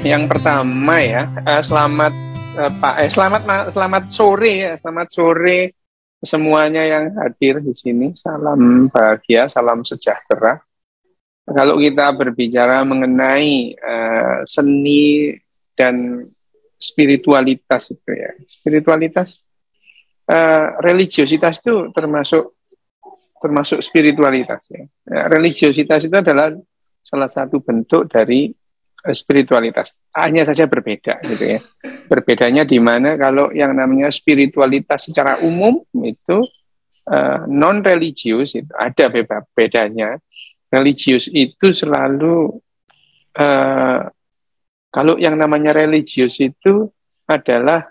yang pertama ya, selamat sore ya, selamat sore semuanya yang hadir di sini. Salam bahagia, salam sejahtera. Kalau kita berbicara mengenai seni dan spiritualitas itu ya, religiositas itu termasuk spiritualitas ya. Religiositas itu adalah salah satu bentuk dari spiritualitas, hanya saja berbeda gitu ya. Berbedanya di mana kalau yang namanya spiritualitas secara umum itu non religius itu ada bedanya. Religius itu selalu kalau yang namanya religius itu adalah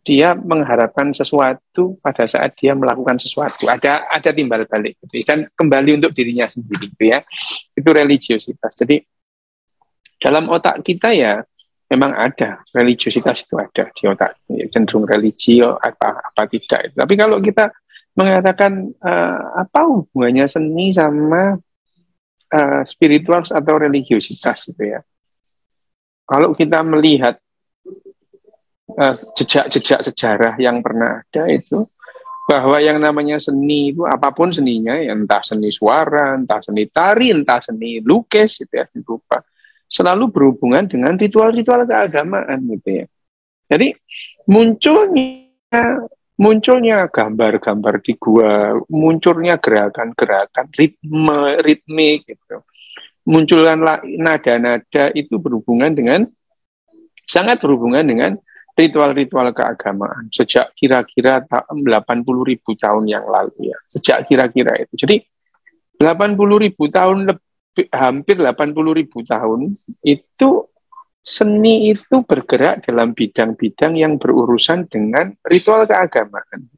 dia mengharapkan sesuatu pada saat dia melakukan sesuatu. Ada timbal balik gitu, dan kembali untuk dirinya sendiri gitu ya. Itu religiositas. Jadi dalam otak kita ya memang ada religiositas, itu ada di otak, ya, cenderung religi apa tidak. Tapi kalau kita mengatakan apa hubungannya seni sama spiritual atau religiositas gitu ya. Kalau kita melihat jejak-jejak sejarah yang pernah ada itu, bahwa yang namanya seni itu apapun seninya, ya, entah seni suara, entah seni tari, entah seni lukis gitu ya, rupa, selalu berhubungan dengan ritual-ritual keagamaan gitu ya. Jadi munculnya gambar-gambar di gua, munculnya gerakan-gerakan ritme gitu, munculkan nada-nada itu sangat berhubungan dengan ritual-ritual keagamaan sejak kira-kira 80.000 tahun yang lalu ya. Sejak kira-kira itu. Jadi 80.000 tahun hampir 80.000 tahun itu seni itu bergerak dalam bidang-bidang yang berurusan dengan ritual keagamaan.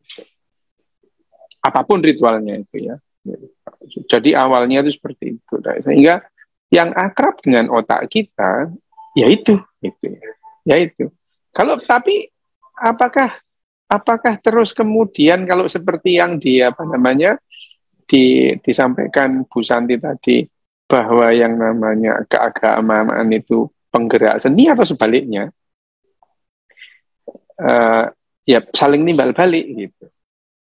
Apapun ritualnya itu ya. Jadi awalnya itu seperti itu. Sehingga yang akrab dengan otak kita yaitu ya. Tapi apakah terus kemudian kalau seperti yang disampaikan Bu Santi tadi, bahwa yang namanya keagamaan itu penggerak seni atau sebaliknya, ya saling timbal balik gitu.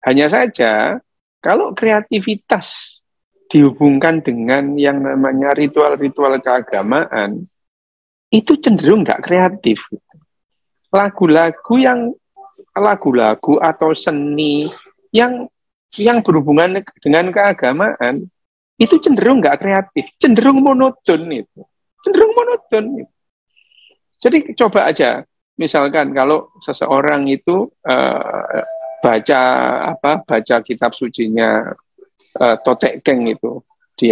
Hanya saja kalau kreativitas dihubungkan dengan yang namanya ritual-ritual keagamaan, itu cenderung nggak kreatif. Lagu-lagu atau seni yang berhubungan dengan keagamaan itu cenderung nggak kreatif, cenderung monoton itu. Jadi coba aja, misalkan kalau seseorang itu baca kitab sucinya Totek Keng itu di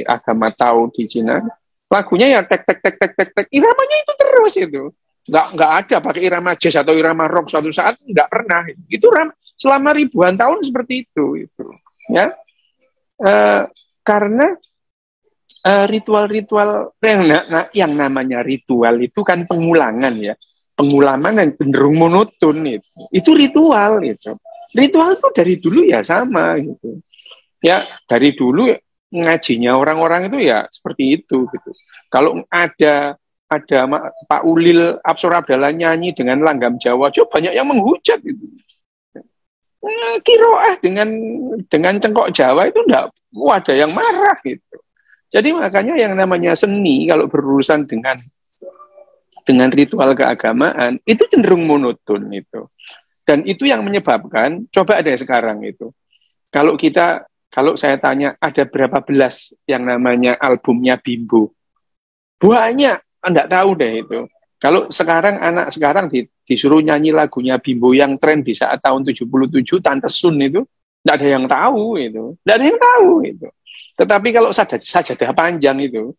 agama Tao di Cina, lagunya ya tek tek tek tek tek tek, iramanya itu terus itu. Nggak ada pakai irama jazz atau irama rock suatu saat, nggak pernah. Itu selama ribuan tahun seperti itu ya. Karena ritual-ritual yang namanya ritual itu kan pengulangan ya, pengulangan yang cenderung monoton itu ritual itu dari dulu ya sama gitu ya. Dari dulu ngajinya orang-orang itu ya seperti itu gitu. Kalau ada Pak Ulil Absor Abdallah nyanyi dengan langgam Jawa, banyak yang menghujat gitu. Kiroah dengan cengkok Jawa itu enggak ada yang marah gitu. Jadi makanya yang namanya seni kalau berurusan dengan ritual keagamaan itu cenderung monoton itu. Dan itu yang menyebabkan, coba ada sekarang itu. Kalau saya tanya ada berapa belas yang namanya albumnya Bimbo? Banyak. Enggak tahu deh itu. Kalau sekarang anak sekarang disuruh nyanyi lagunya Bimbo yang tren di saat tahun 77, Tante Sun itu, enggak ada yang tahu itu. Enggak ada yang tahu itu. Tetapi kalau sajadah panjang itu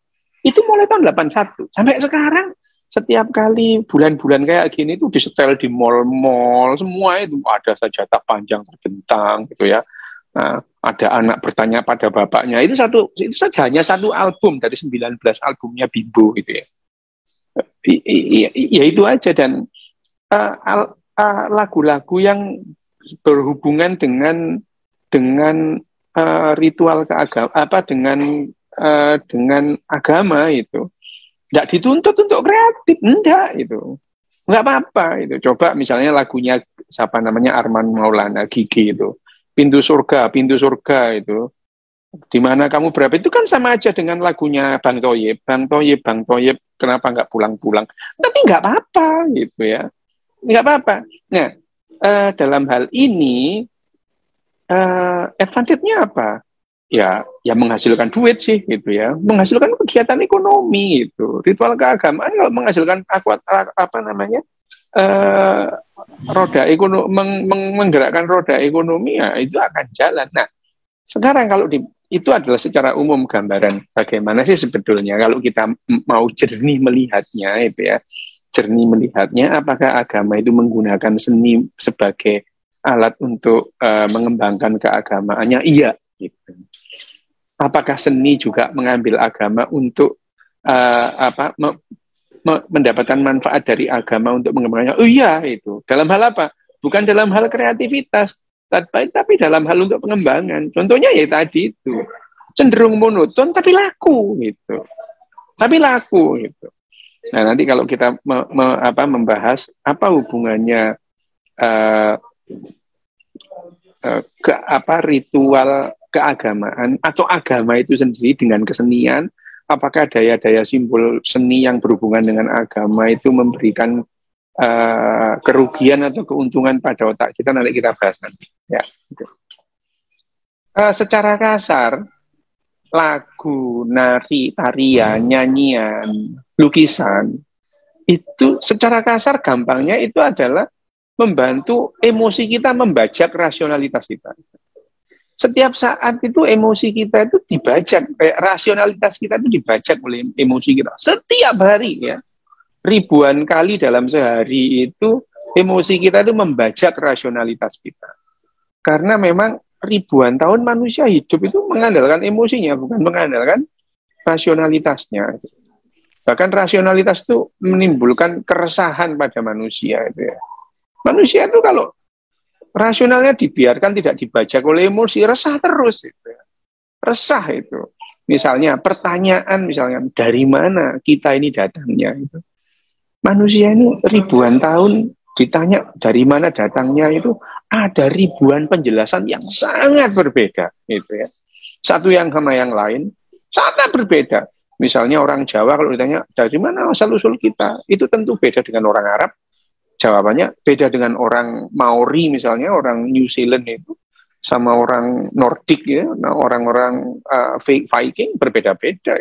mulai tahun 81 sampai sekarang, setiap kali bulan-bulan kayak gini itu disetel di mall-mall, semua itu ada sajadah panjang terbentang gitu ya. Nah, ada anak bertanya pada bapaknya, itu saja hanya satu album dari 19 albumnya Bimbo gitu ya. Ya itu aja. Dan lagu-lagu yang berhubungan dengan ritual keagamaan dengan agama itu Nggak dituntut untuk kreatif, enggak itu. Nggak apa-apa itu. Coba misalnya lagunya siapa namanya Arman Maulana Gigi itu. Pintu surga itu. Di mana kamu berapa itu kan sama aja dengan lagunya Bang Toyib, Bang Toyib, Bang Toyib, kenapa nggak pulang-pulang? Tapi nggak apa-apa gitu ya, nggak apa-apa. Nah, dalam hal ini advantage-nya apa? Ya menghasilkan duit sih gitu ya, menghasilkan kegiatan ekonomi itu. Ritual keagamaan kalau menghasilkan apa namanya roda ekonomi, menggerakkan roda ekonomi ya itu akan jalan. Nah, sekarang kalau itu adalah secara umum gambaran bagaimana sih sebetulnya kalau kita mau jernih melihatnya itu ya. Jernih melihatnya apakah agama itu menggunakan seni sebagai alat untuk mengembangkan keagamaannya? Iya gitu. Apakah seni juga mengambil agama untuk mendapatkan manfaat dari agama untuk mengembangkannya? Oh iya itu. Dalam hal apa? Bukan dalam hal kreativitas, tapi dalam hal untuk pengembangan. Contohnya ya tadi itu cenderung monoton tapi laku gitu. Tapi laku gitu. Nah, nanti kalau kita membahas apa hubungannya ritual keagamaan atau agama itu sendiri dengan kesenian, apakah daya-daya simbol seni yang berhubungan dengan agama itu memberikan kerugian atau keuntungan pada otak kita, nanti kita bahas nanti ya. Secara kasar lagu, nari, tarian, nyanyian, lukisan itu secara kasar gampangnya itu adalah membantu emosi kita membajak rasionalitas kita. Setiap saat itu emosi kita itu dibajak, rasionalitas kita itu dibajak oleh emosi kita. Setiap hari ya, ribuan kali dalam sehari itu emosi kita itu membajak rasionalitas kita. Karena memang ribuan tahun manusia hidup itu mengandalkan emosinya, bukan mengandalkan rasionalitasnya. Bahkan rasionalitas itu menimbulkan keresahan pada manusia itu ya. Manusia itu kalau rasionalnya dibiarkan tidak dibajak oleh emosi, resah terus itu ya. Resah itu. Misalnya pertanyaan misalnya dari mana kita ini datangnya itu. Manusia ini ribuan tahun ditanya dari mana datangnya itu ada ribuan penjelasan yang sangat berbeda gitu ya. Satu yang sama yang lain sangat berbeda. Misalnya orang Jawa kalau ditanya dari mana asal-usul kita, itu tentu beda dengan orang Arab. Jawabannya beda dengan orang Maori misalnya, orang New Zealand itu sama orang Nordik ya, orang-orang Viking berbeda-beda.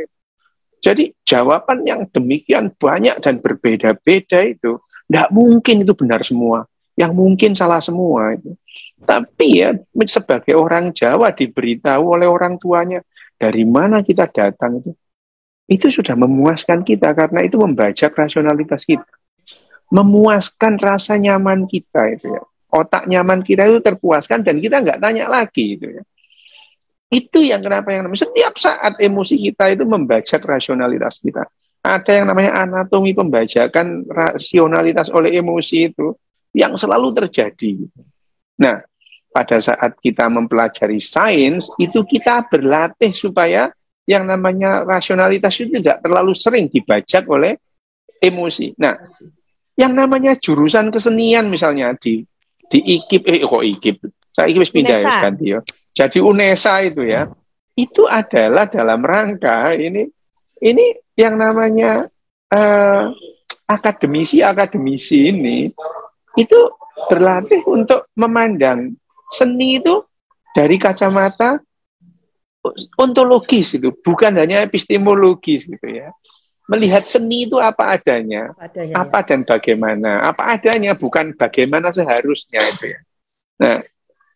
Jadi jawaban yang demikian banyak dan berbeda-beda itu tidak mungkin itu benar semua. Yang mungkin salah semua itu. Tapi ya sebagai orang Jawa diberitahu oleh orang tuanya dari mana kita datang itu sudah memuaskan kita karena itu membajak rasionalitas kita, memuaskan rasa nyaman kita itu ya. Otak nyaman kita itu terpuaskan dan kita nggak tanya lagi itu ya. Itu yang kenapa yang namanya setiap saat emosi kita itu membajak rasionalitas kita. Ada yang namanya anatomi pembajakan rasionalitas oleh emosi itu yang selalu terjadi. Nah, pada saat kita mempelajari sains, itu kita berlatih supaya yang namanya rasionalitas itu tidak terlalu sering dibajak oleh emosi. Nah, yang namanya jurusan kesenian misalnya di IKIP, saya IKIP pindah ya ganti ya. Jadi UNESA itu ya, itu adalah dalam rangka ini yang namanya akademisi ini itu berlatih untuk memandang seni itu dari kacamata ontologis itu, bukan hanya epistemologis gitu ya. Melihat seni itu apa adanya apa dan bagaimana, apa adanya, bukan bagaimana seharusnya itu ya. Nah,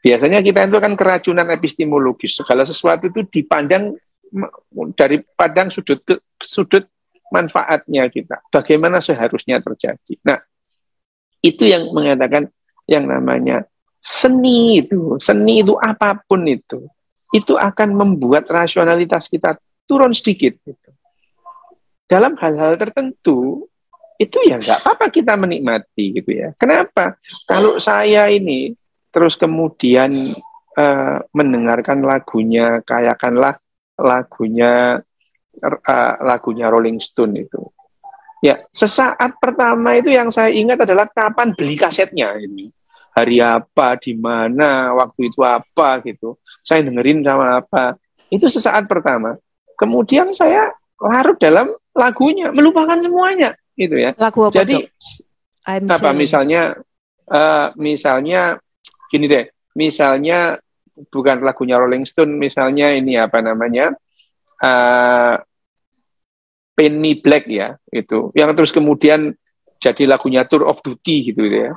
biasanya kita itu kan keracunan epistemologis, segala sesuatu itu dipandang dari pandang sudut manfaatnya kita, bagaimana seharusnya terjadi. Nah, itu yang mengatakan yang namanya seni itu apapun itu akan membuat rasionalitas kita turun sedikit gitu. Dalam hal-hal tertentu itu ya nggak apa-apa kita menikmati gitu ya. Kenapa? Kalau saya ini terus kemudian mendengarkan lagunya, kayakanlah lagunya Rolling Stone itu. Ya, sesaat pertama itu yang saya ingat adalah kapan beli kasetnya ini. Hari apa, di mana, waktu itu apa gitu. Saya dengerin sama apa. Itu sesaat pertama. Kemudian saya larut dalam lagunya, melupakan semuanya gitu ya. Lagu apa, Dok? Jadi I'm apa Sailing. misalnya gini deh, misalnya bukan lagunya Rolling Stone, misalnya ini apa namanya? eh, Paint Me Black ya, itu yang terus kemudian jadi lagunya Tour of Duty gitu ya.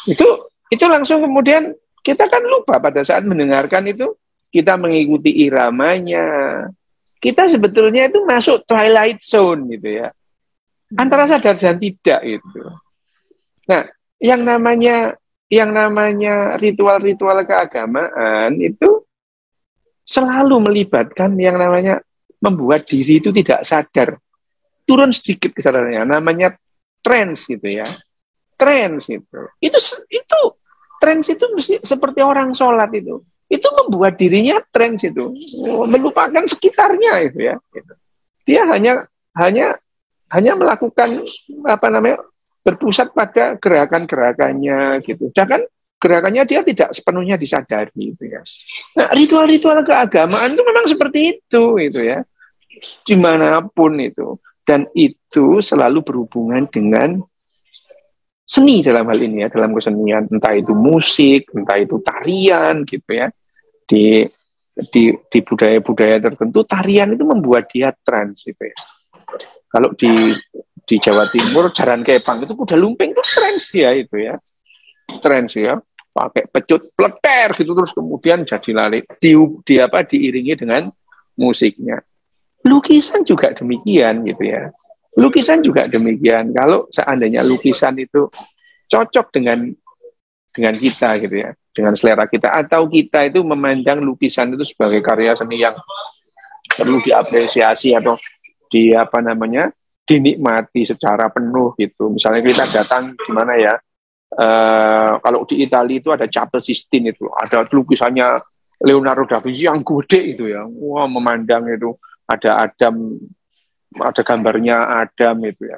Itu langsung kemudian kita kan lupa pada saat mendengarkan itu, kita mengikuti iramanya, kita sebetulnya itu masuk twilight zone gitu ya, antara sadar dan tidak gitu. Nah, yang namanya ritual-ritual keagamaan itu selalu melibatkan yang namanya membuat diri itu tidak sadar, turun sedikit kesadarannya, namanya trance gitu ya. Trance itu trance itu mesti seperti orang sholat itu membuat dirinya trance itu, melupakan sekitarnya itu ya gitu. Dia hanya hanya melakukan apa namanya, berpusat pada gerakan-gerakannya gitu, sedangkan gerakannya dia tidak sepenuhnya disadari gitu ya. Nah, ritual-ritual keagamaan itu memang seperti itu ya, dimanapun itu, dan itu selalu berhubungan dengan seni dalam hal ini ya, dalam kesenian, entah itu musik, entah itu tarian gitu ya. Di budaya-budaya tertentu tarian itu membuat dia trans gitu ya. Kalau di Jawa Timur jaran kepang itu kuda lumping itu trans dia itu ya. Trans ya. Pakai pecut pleter gitu terus kemudian jadi lari diiringi dengan musiknya. Lukisan juga demikian gitu ya. Lukisan juga demikian. Kalau seandainya lukisan itu cocok dengan kita gitu ya, dengan selera kita, atau kita itu memandang lukisan itu sebagai karya seni yang perlu diapresiasi atau di apa namanya, dinikmati secara penuh gitu. Misalnya kita datang di mana ya, kalau di Italia itu ada Chapel Sistine, itu ada lukisannya Leonardo da Vinci yang gede itu ya, wah memandang itu ada Adam, ada gambarnya Adam itu ya.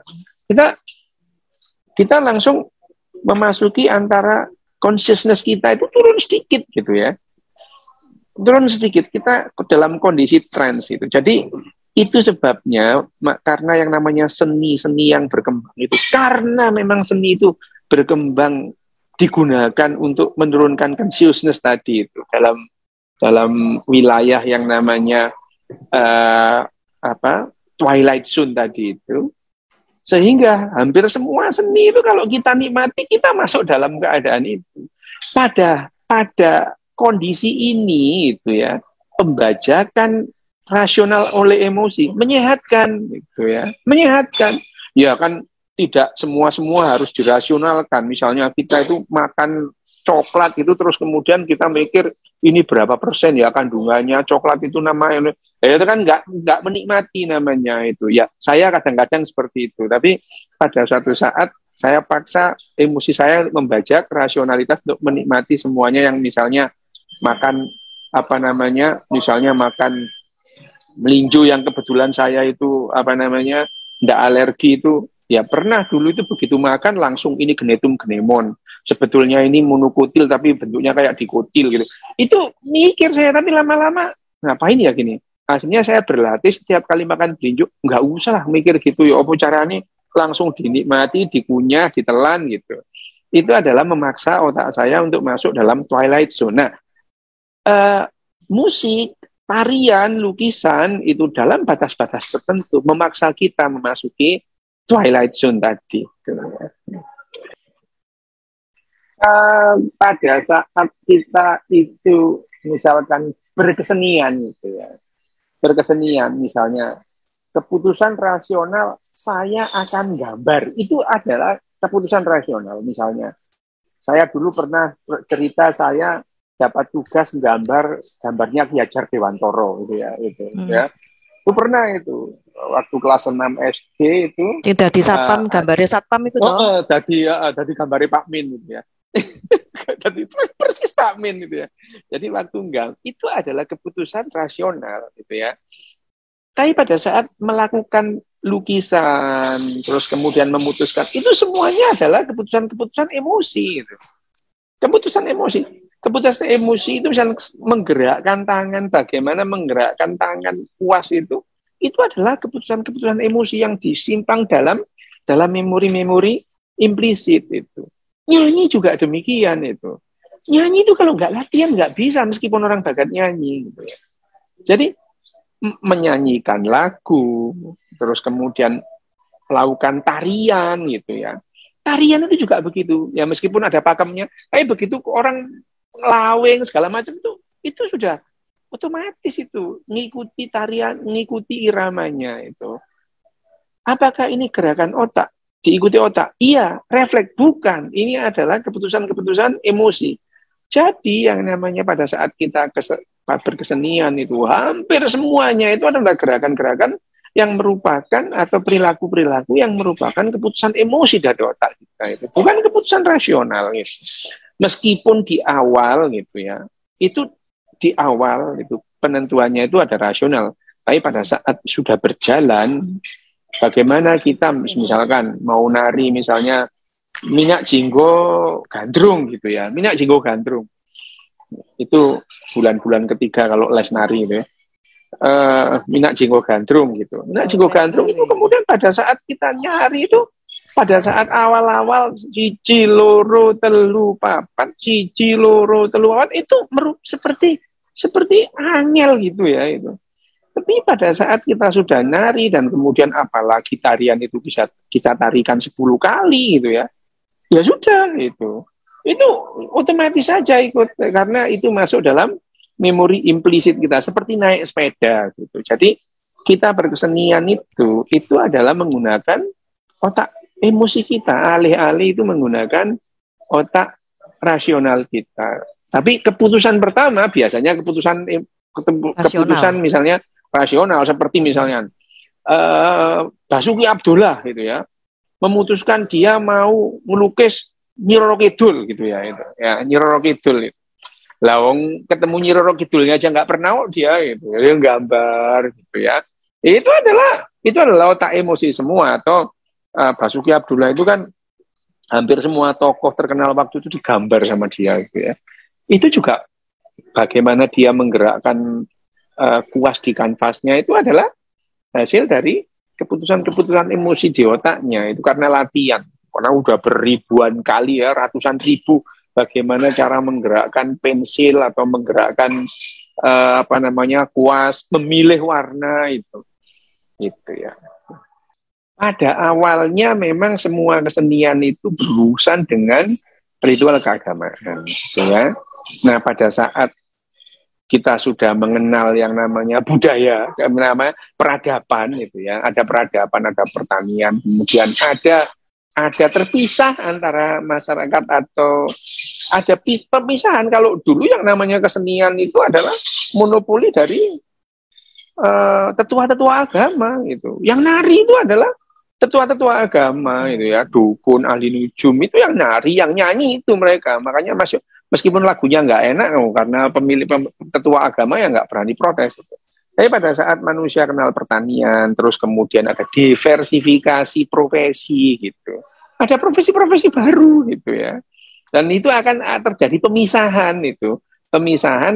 Kita langsung memasuki antara consciousness kita itu turun sedikit gitu ya, turun sedikit, kita dalam kondisi trance itu. Jadi itu sebabnya karena yang namanya seni yang berkembang itu, karena memang seni itu berkembang digunakan untuk menurunkan consciousness tadi itu dalam wilayah yang namanya twilight zone tadi itu, sehingga hampir semua seni itu kalau kita nikmati, kita masuk dalam keadaan itu. Pada kondisi ini itu ya, pembajakan rasional oleh emosi menyehatkan gitu ya, menyehatkan. Ya kan tidak semua harus dirasionalkan. Misalnya kita itu makan coklat itu terus kemudian kita mikir ini berapa persen ya kandungannya coklat itu, namanya ya itu kan nggak menikmati namanya itu ya. Saya kadang-kadang seperti itu, tapi pada suatu saat saya paksa emosi saya membajak rasionalitas untuk menikmati semuanya. Yang misalnya makan apa namanya, misalnya makan melinjo yang kebetulan saya itu apa namanya ndak alergi itu ya, pernah dulu itu begitu makan langsung ini genetum genemon, sebetulnya ini monokotil tapi bentuknya kayak dikotil gitu. Itu mikir saya, tapi lama-lama ngapain ya gini. Akhirnya saya berlatih setiap kali makan melinjo nggak usah mikir gitu ya, apa caranya, langsung dinikmati, dikunyah, ditelan gitu. Itu adalah memaksa otak saya untuk masuk dalam twilight zone. Nah, musik, tarian, lukisan itu dalam batas-batas tertentu memaksa kita memasuki twilight zone tadi. Pada saat kita itu misalkan berkesenian gitu ya, berkesenian misalnya, keputusan rasional saya akan gambar itu adalah keputusan rasional. Misalnya saya dulu pernah cerita, saya dapat tugas gambarnya Ki Hajar Dewantoro gitu ya, ya. Itu pernah itu waktu kelas 6 SD itu. Tidak di satpam, gambarnya satpam itu toh. Tadi gambarnya Pak Min gitu ya. Tadi persis Pak Min gitu ya. Jadi waktu itu adalah keputusan rasional gitu ya. Tapi pada saat melakukan lukisan, terus kemudian memutuskan, itu semuanya adalah keputusan-keputusan emosi. Gitu. Keputusan emosi. Keputusan emosi itu misalnya menggerakkan tangan, bagaimana menggerakkan tangan puas itu adalah keputusan-keputusan emosi yang disimpan dalam memori-memori implisit itu. Nyanyi juga demikian itu. Nyanyi itu kalau nggak latihan nggak bisa meskipun orang bakat nyanyi. Gitu ya. Jadi menyanyikan lagu, terus kemudian melakukan tarian gitu ya. Tarian itu juga begitu. Ya meskipun ada pakemnya, tapi begitu orang laweng segala macam itu sudah otomatis itu ngikuti tarian, ngikuti iramanya itu. Apakah ini gerakan otak? Diikuti otak? Iya, refleks bukan. Ini adalah keputusan-keputusan emosi. Jadi yang namanya pada saat kita berkesenian itu hampir semuanya itu adalah gerakan-gerakan yang merupakan atau perilaku-perilaku yang merupakan keputusan emosi dari otak kita itu, bukan keputusan rasional gitu. Meskipun di awal gitu ya, itu di awal itu penentuannya itu ada rasional, tapi pada saat sudah berjalan, bagaimana kita misalkan mau nari misalnya minyak jinggo gandrung gitu ya, minyak jinggo gandrung itu bulan-bulan ketiga kalau les nari itu ya. Minyak jinggo gandrung gitu. Minyak jinggo gandrung itu kemudian pada saat kita nyari itu pada saat awal-awal cici loro telu papat cici loro telu papat itu seperti angel gitu ya itu. Tapi pada saat kita sudah nari dan kemudian apalagi tarian itu bisa kita tarikan 10 kali gitu ya. Ya sudah itu otomatis saja ikut karena itu masuk dalam memori implisit kita seperti naik sepeda gitu. Jadi kita berkesenian itu adalah menggunakan otak emosi kita, alih-alih itu menggunakan otak rasional kita. Tapi keputusan pertama biasanya keputusan misalnya rasional seperti misalnya Basuki Abdullah gitu ya. Memutuskan dia mau melukis Nyi Roro Kidul gitu ya itu. Ya, Nyi Roro Kidul itu. Lah wong ketemu Nyi Roro Kidulnya aja nggak pernah dia gitu. Dia gambar gitu ya. Itu adalah otak emosi semua atau Basuki Abdullah itu kan hampir semua tokoh terkenal waktu itu digambar sama dia gitu ya. Itu juga bagaimana dia menggerakkan kuas di kanvasnya itu adalah hasil dari keputusan-keputusan emosi di otaknya itu karena latihan, karena udah beribuan kali ya, ratusan ribu bagaimana cara menggerakkan pensil atau menggerakkan kuas, memilih warna itu ya. Pada awalnya memang semua kesenian itu berurusan dengan ritual keagamaan, ya. Nah pada saat kita sudah mengenal yang namanya budaya, namanya peradaban gitu ya. Ada peradaban, ada pertanian, kemudian ada terpisah antara masyarakat atau ada perpisahan. Kalau dulu yang namanya kesenian itu adalah monopoli dari tetua-tetua agama gitu. Yang nari itu adalah tetua-tetua agama itu ya, dukun, ahli nujum itu yang nari, yang nyanyi itu mereka. Makanya meskipun lagunya nggak enak karena pemilik tetua agama yang nggak berani protes. Tapi pada saat manusia kenal pertanian, terus kemudian ada diversifikasi profesi gitu, ada profesi-profesi baru gitu ya, dan itu akan terjadi pemisahan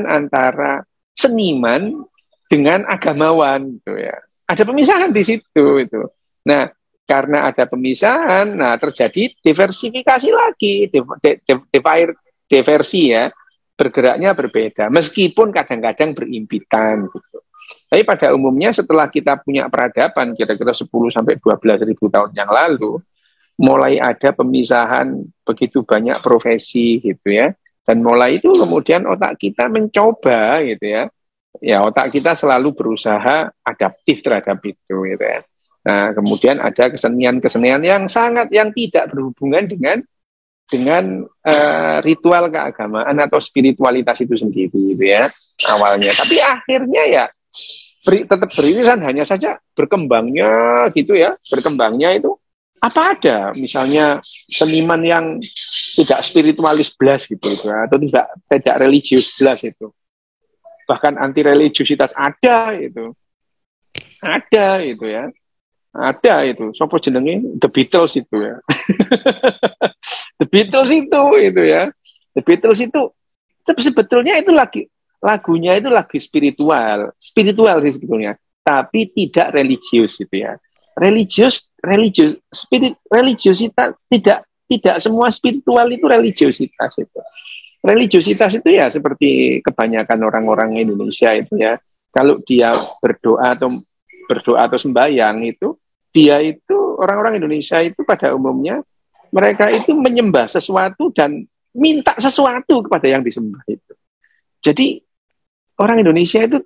antara seniman dengan agamawan gitu ya. Ada pemisahan di situ itu. Nah, karena ada pemisahan, nah terjadi diversifikasi lagi, diversi ya, bergeraknya berbeda, meskipun kadang-kadang berimpitan gitu. Tapi pada umumnya setelah kita punya peradaban kira-kira 10-12 ribu tahun yang lalu, mulai ada pemisahan begitu banyak profesi gitu ya, dan mulai itu kemudian otak kita mencoba gitu ya, otak kita selalu berusaha adaptif terhadap itu gitu ya. Nah kemudian ada kesenian-kesenian yang tidak berhubungan dengan ritual keagamaan atau spiritualitas itu sendiri gitu ya awalnya, tapi akhirnya ya tetap beririsan, hanya saja berkembangnya itu apa ada misalnya seniman yang tidak spiritualis belas gitu atau tidak religius belas itu, bahkan anti religiusitas ada itu. Ada itu ya. Ada itu. Sopo jenenge The Beatles itu ya. The Beatles itu ya. The Beatles itu sebetulnya itu lagunya itu lagu spiritual sih sebetulnya, tapi tidak religius gitu ya. Religiusitas tidak semua spiritual itu religiusitas itu. Religiusitas itu ya seperti kebanyakan orang-orang Indonesia itu ya. Kalau dia berdoa atau sembahyang itu, dia itu orang-orang Indonesia itu pada umumnya mereka itu menyembah sesuatu dan minta sesuatu kepada yang disembah itu. Jadi orang Indonesia itu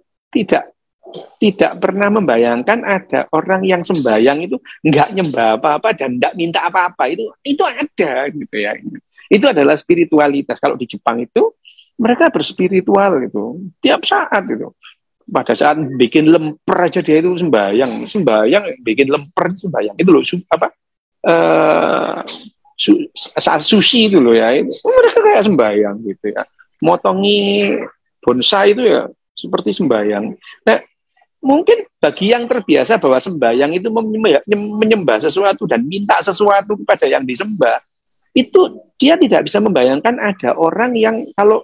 tidak pernah membayangkan ada orang yang sembahyang itu nggak nyembah apa-apa dan nggak minta apa-apa, itu ada gitu ya. Itu adalah spiritualitas. Kalau di Jepang itu mereka berspiritual gitu tiap saat gitu. Pada saat bikin lemper aja dia itu sembahyang bikin lemper sembahyang itu loh, saat sushi itu loh ya, itu mereka kayak sembahyang gitu ya. Motongi bonsai itu ya seperti sembahyang. Nah, mungkin bagi yang terbiasa bahwa sembahyang itu menyembah sesuatu dan minta sesuatu kepada yang disembah, itu dia tidak bisa membayangkan ada orang yang kalau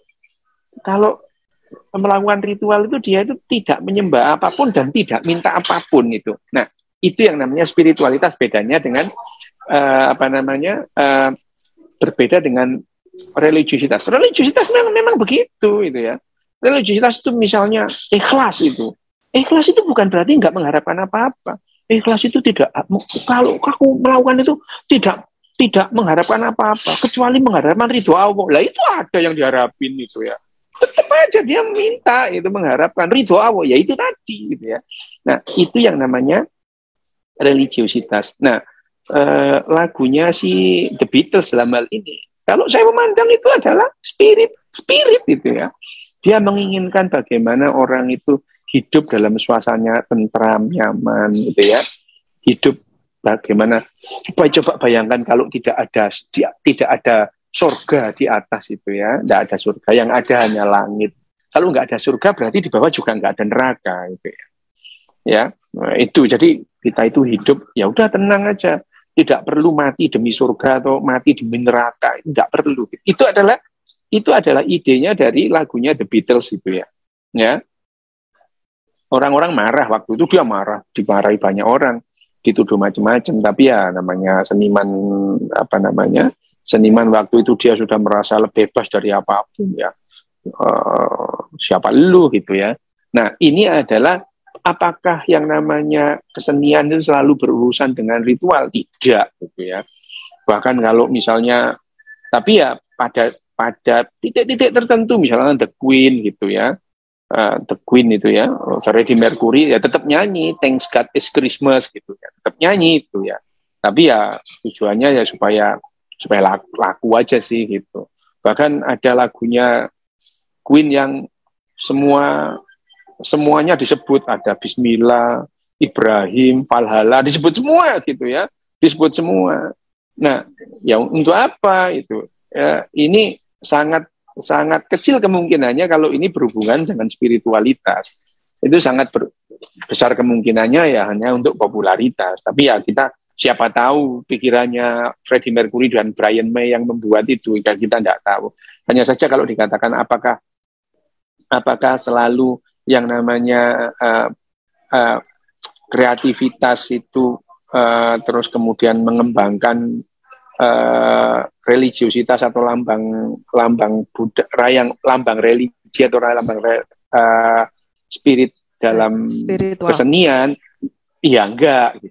melakukan ritual itu dia itu tidak menyembah apapun dan tidak minta apapun itu. Nah, itu yang namanya spiritualitas, bedanya dengan berbeda dengan religiusitas. Religiusitas memang begitu itu ya. Religiusitas itu misalnya ikhlas itu. Ikhlas itu bukan berarti nggak mengharapkan apa-apa. Ikhlas itu tidak, kalau aku melakukan itu tidak mengharapkan apa-apa kecuali mengharapkan ridho Allah. Lah itu ada yang diharapin itu ya. Tetap aja dia minta itu mengharapkan ridho Allah, ya itu tadi gitu ya. Nah, itu yang namanya religiusitas. Nah, lagunya si The Beatles dalam hal ini, kalau saya memandang itu adalah spirit itu ya. Dia menginginkan bagaimana orang itu hidup dalam suasana tentram, nyaman gitu ya. Hidup bagaimana, coba bayangkan kalau tidak ada surga di atas itu ya, tidak ada surga, yang ada hanya langit. Kalau nggak ada surga berarti di bawah juga nggak ada neraka gitu ya. Ya, nah, itu jadi kita itu hidup ya udah tenang aja, tidak perlu mati demi surga atau mati demi neraka, tidak perlu. Itu adalah idenya dari lagunya The Beatles itu ya. Ya, orang-orang marah waktu itu, dia marah, dimarahi banyak orang, dituduh macam-macam, tapi ya namanya seniman waktu itu dia sudah merasa lebih bebas dari apapun ya. Siapa lu gitu ya. Nah, ini adalah apakah yang namanya kesenian itu selalu berurusan dengan ritual? Tidak gitu ya. Bahkan kalau misalnya, tapi ya pada titik-titik tertentu, misalnya The Queen gitu ya, The Queen itu ya, Freddie Mercury ya tetap nyanyi Thanks God It's Christmas gitu ya, tetap nyanyi itu ya. Tapi ya tujuannya ya supaya laku aja sih gitu. Bahkan ada lagunya Queen yang semuanya disebut, ada Bismillah, Ibrahim, Valhalla, disebut semua gitu ya, disebut semua. Nah, ya untuk apa itu? Ya, ini sangat kecil kemungkinannya kalau ini berhubungan dengan spiritualitas. Itu sangat besar kemungkinannya ya hanya untuk popularitas. Tapi ya siapa tahu pikirannya Freddie Mercury dan Brian May yang membuat itu, kita tidak tahu. Hanya saja kalau dikatakan apakah selalu yang namanya kreativitas itu terus kemudian mengembangkan religiusitas atau lambang religi atau lambang spirit dalam spiritual kesenian, ya enggak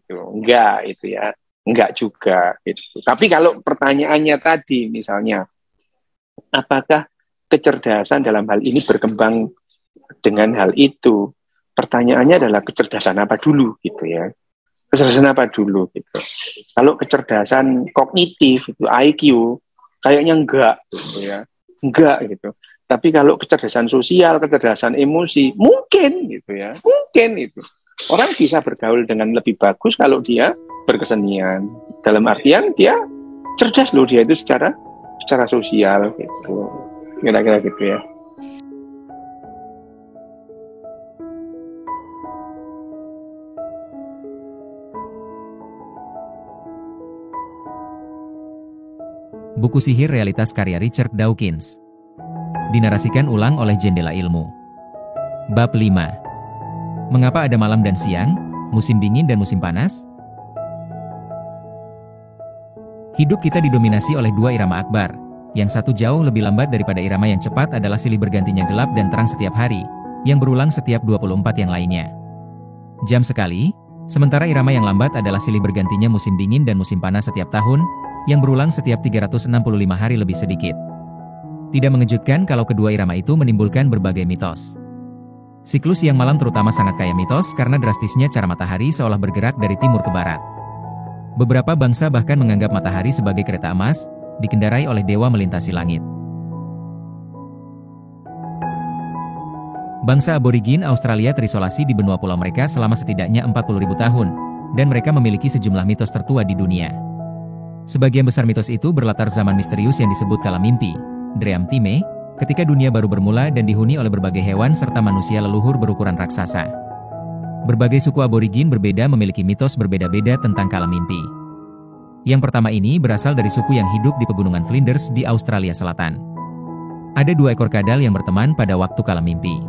itu ya, enggak juga gitu. Tapi kalau pertanyaannya tadi misalnya, apakah kecerdasan dalam hal ini berkembang dengan hal itu? Pertanyaannya adalah kecerdasan apa dulu gitu ya. Kecerdasan apa dulu gitu. Kalau kecerdasan kognitif itu IQ kayaknya enggak gitu ya. Enggak gitu. Tapi kalau kecerdasan sosial, kecerdasan emosi mungkin gitu ya. Mungkin itu. Orang bisa bergaul dengan lebih bagus kalau dia berkesenian. Dalam artian dia cerdas loh, dia itu secara sosial gitu. Kira-kira gitu ya. Buku Sihir Realitas karya Richard Dawkins. Dinarasikan ulang oleh Jendela Ilmu. Bab 5. Mengapa ada malam dan siang, musim dingin dan musim panas? Hidup kita didominasi oleh dua irama akbar. Yang satu jauh lebih lambat daripada irama yang cepat adalah silih bergantinya gelap dan terang setiap hari, yang berulang setiap 24 yang lainnya. Jam sekali, sementara irama yang lambat adalah silih bergantinya musim dingin dan musim panas setiap tahun, yang berulang setiap 365 hari lebih sedikit. Tidak mengejutkan kalau kedua irama itu menimbulkan berbagai mitos. Siklus siang malam terutama sangat kaya mitos karena drastisnya cara matahari seolah bergerak dari timur ke barat. Beberapa bangsa bahkan menganggap matahari sebagai kereta emas, dikendarai oleh dewa melintasi langit. Bangsa aborigin Australia terisolasi di benua pulau mereka selama setidaknya 40.000 tahun, dan mereka memiliki sejumlah mitos tertua di dunia. Sebagian besar mitos itu berlatar zaman misterius yang disebut kala mimpi, Dream Time, ketika dunia baru bermula dan dihuni oleh berbagai hewan serta manusia leluhur berukuran raksasa. Berbagai suku aborigin berbeda memiliki mitos berbeda-beda tentang kala mimpi. Yang pertama ini berasal dari suku yang hidup di pegunungan Flinders di Australia Selatan. Ada 2 ekor kadal yang berteman pada waktu kala mimpi.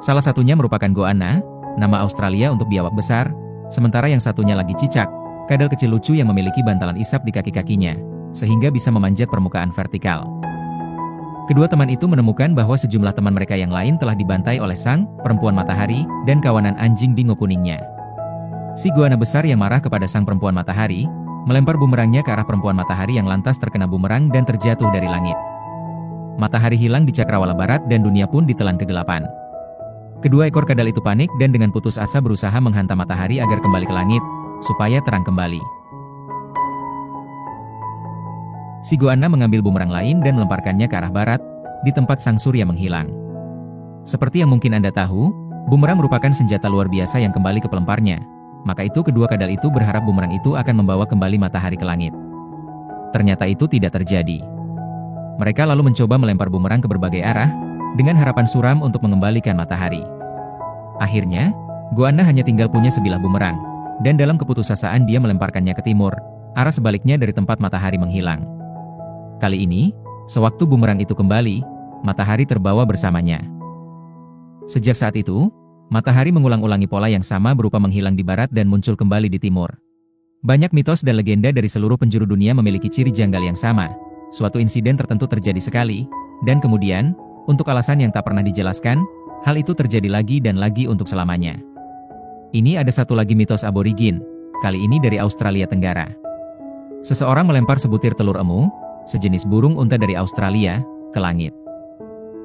Salah satunya merupakan goanna, nama Australia untuk biawak besar, sementara yang satunya lagi cicak, kadal kecil lucu yang memiliki bantalan isap di kaki-kakinya, sehingga bisa memanjat permukaan vertikal. Kedua teman itu menemukan bahwa sejumlah teman mereka yang lain telah dibantai oleh sang perempuan matahari dan kawanan anjing dingo kuningnya. Si goanna besar yang marah kepada sang perempuan matahari, melempar bumerangnya ke arah perempuan matahari yang lantas terkena bumerang dan terjatuh dari langit. Matahari hilang di cakrawala barat dan dunia pun ditelan kegelapan. Kedua ekor kadal itu panik dan dengan putus asa berusaha menghantam matahari agar kembali ke langit, supaya terang kembali. Si goanna mengambil bumerang lain dan melemparkannya ke arah barat, di tempat sang surya menghilang. Seperti yang mungkin Anda tahu, bumerang merupakan senjata luar biasa yang kembali ke pelemparnya. Maka itu kedua kadal itu berharap bumerang itu akan membawa kembali matahari ke langit. Ternyata itu tidak terjadi. Mereka lalu mencoba melempar bumerang ke berbagai arah, dengan harapan suram untuk mengembalikan matahari. Akhirnya, goanna hanya tinggal punya sebilah bumerang, dan dalam keputusasaan dia melemparkannya ke timur, arah sebaliknya dari tempat matahari menghilang. Kali ini, sewaktu bumerang itu kembali, matahari terbawa bersamanya. Sejak saat itu, matahari mengulang-ulangi pola yang sama berupa menghilang di barat dan muncul kembali di timur. Banyak mitos dan legenda dari seluruh penjuru dunia memiliki ciri janggal yang sama. Suatu insiden tertentu terjadi sekali, dan kemudian, untuk alasan yang tak pernah dijelaskan, hal itu terjadi lagi dan lagi untuk selamanya. Ini ada satu lagi mitos aborigin, kali ini dari Australia Tenggara. Seseorang melempar sebutir telur emu, sejenis burung unta dari Australia, ke langit.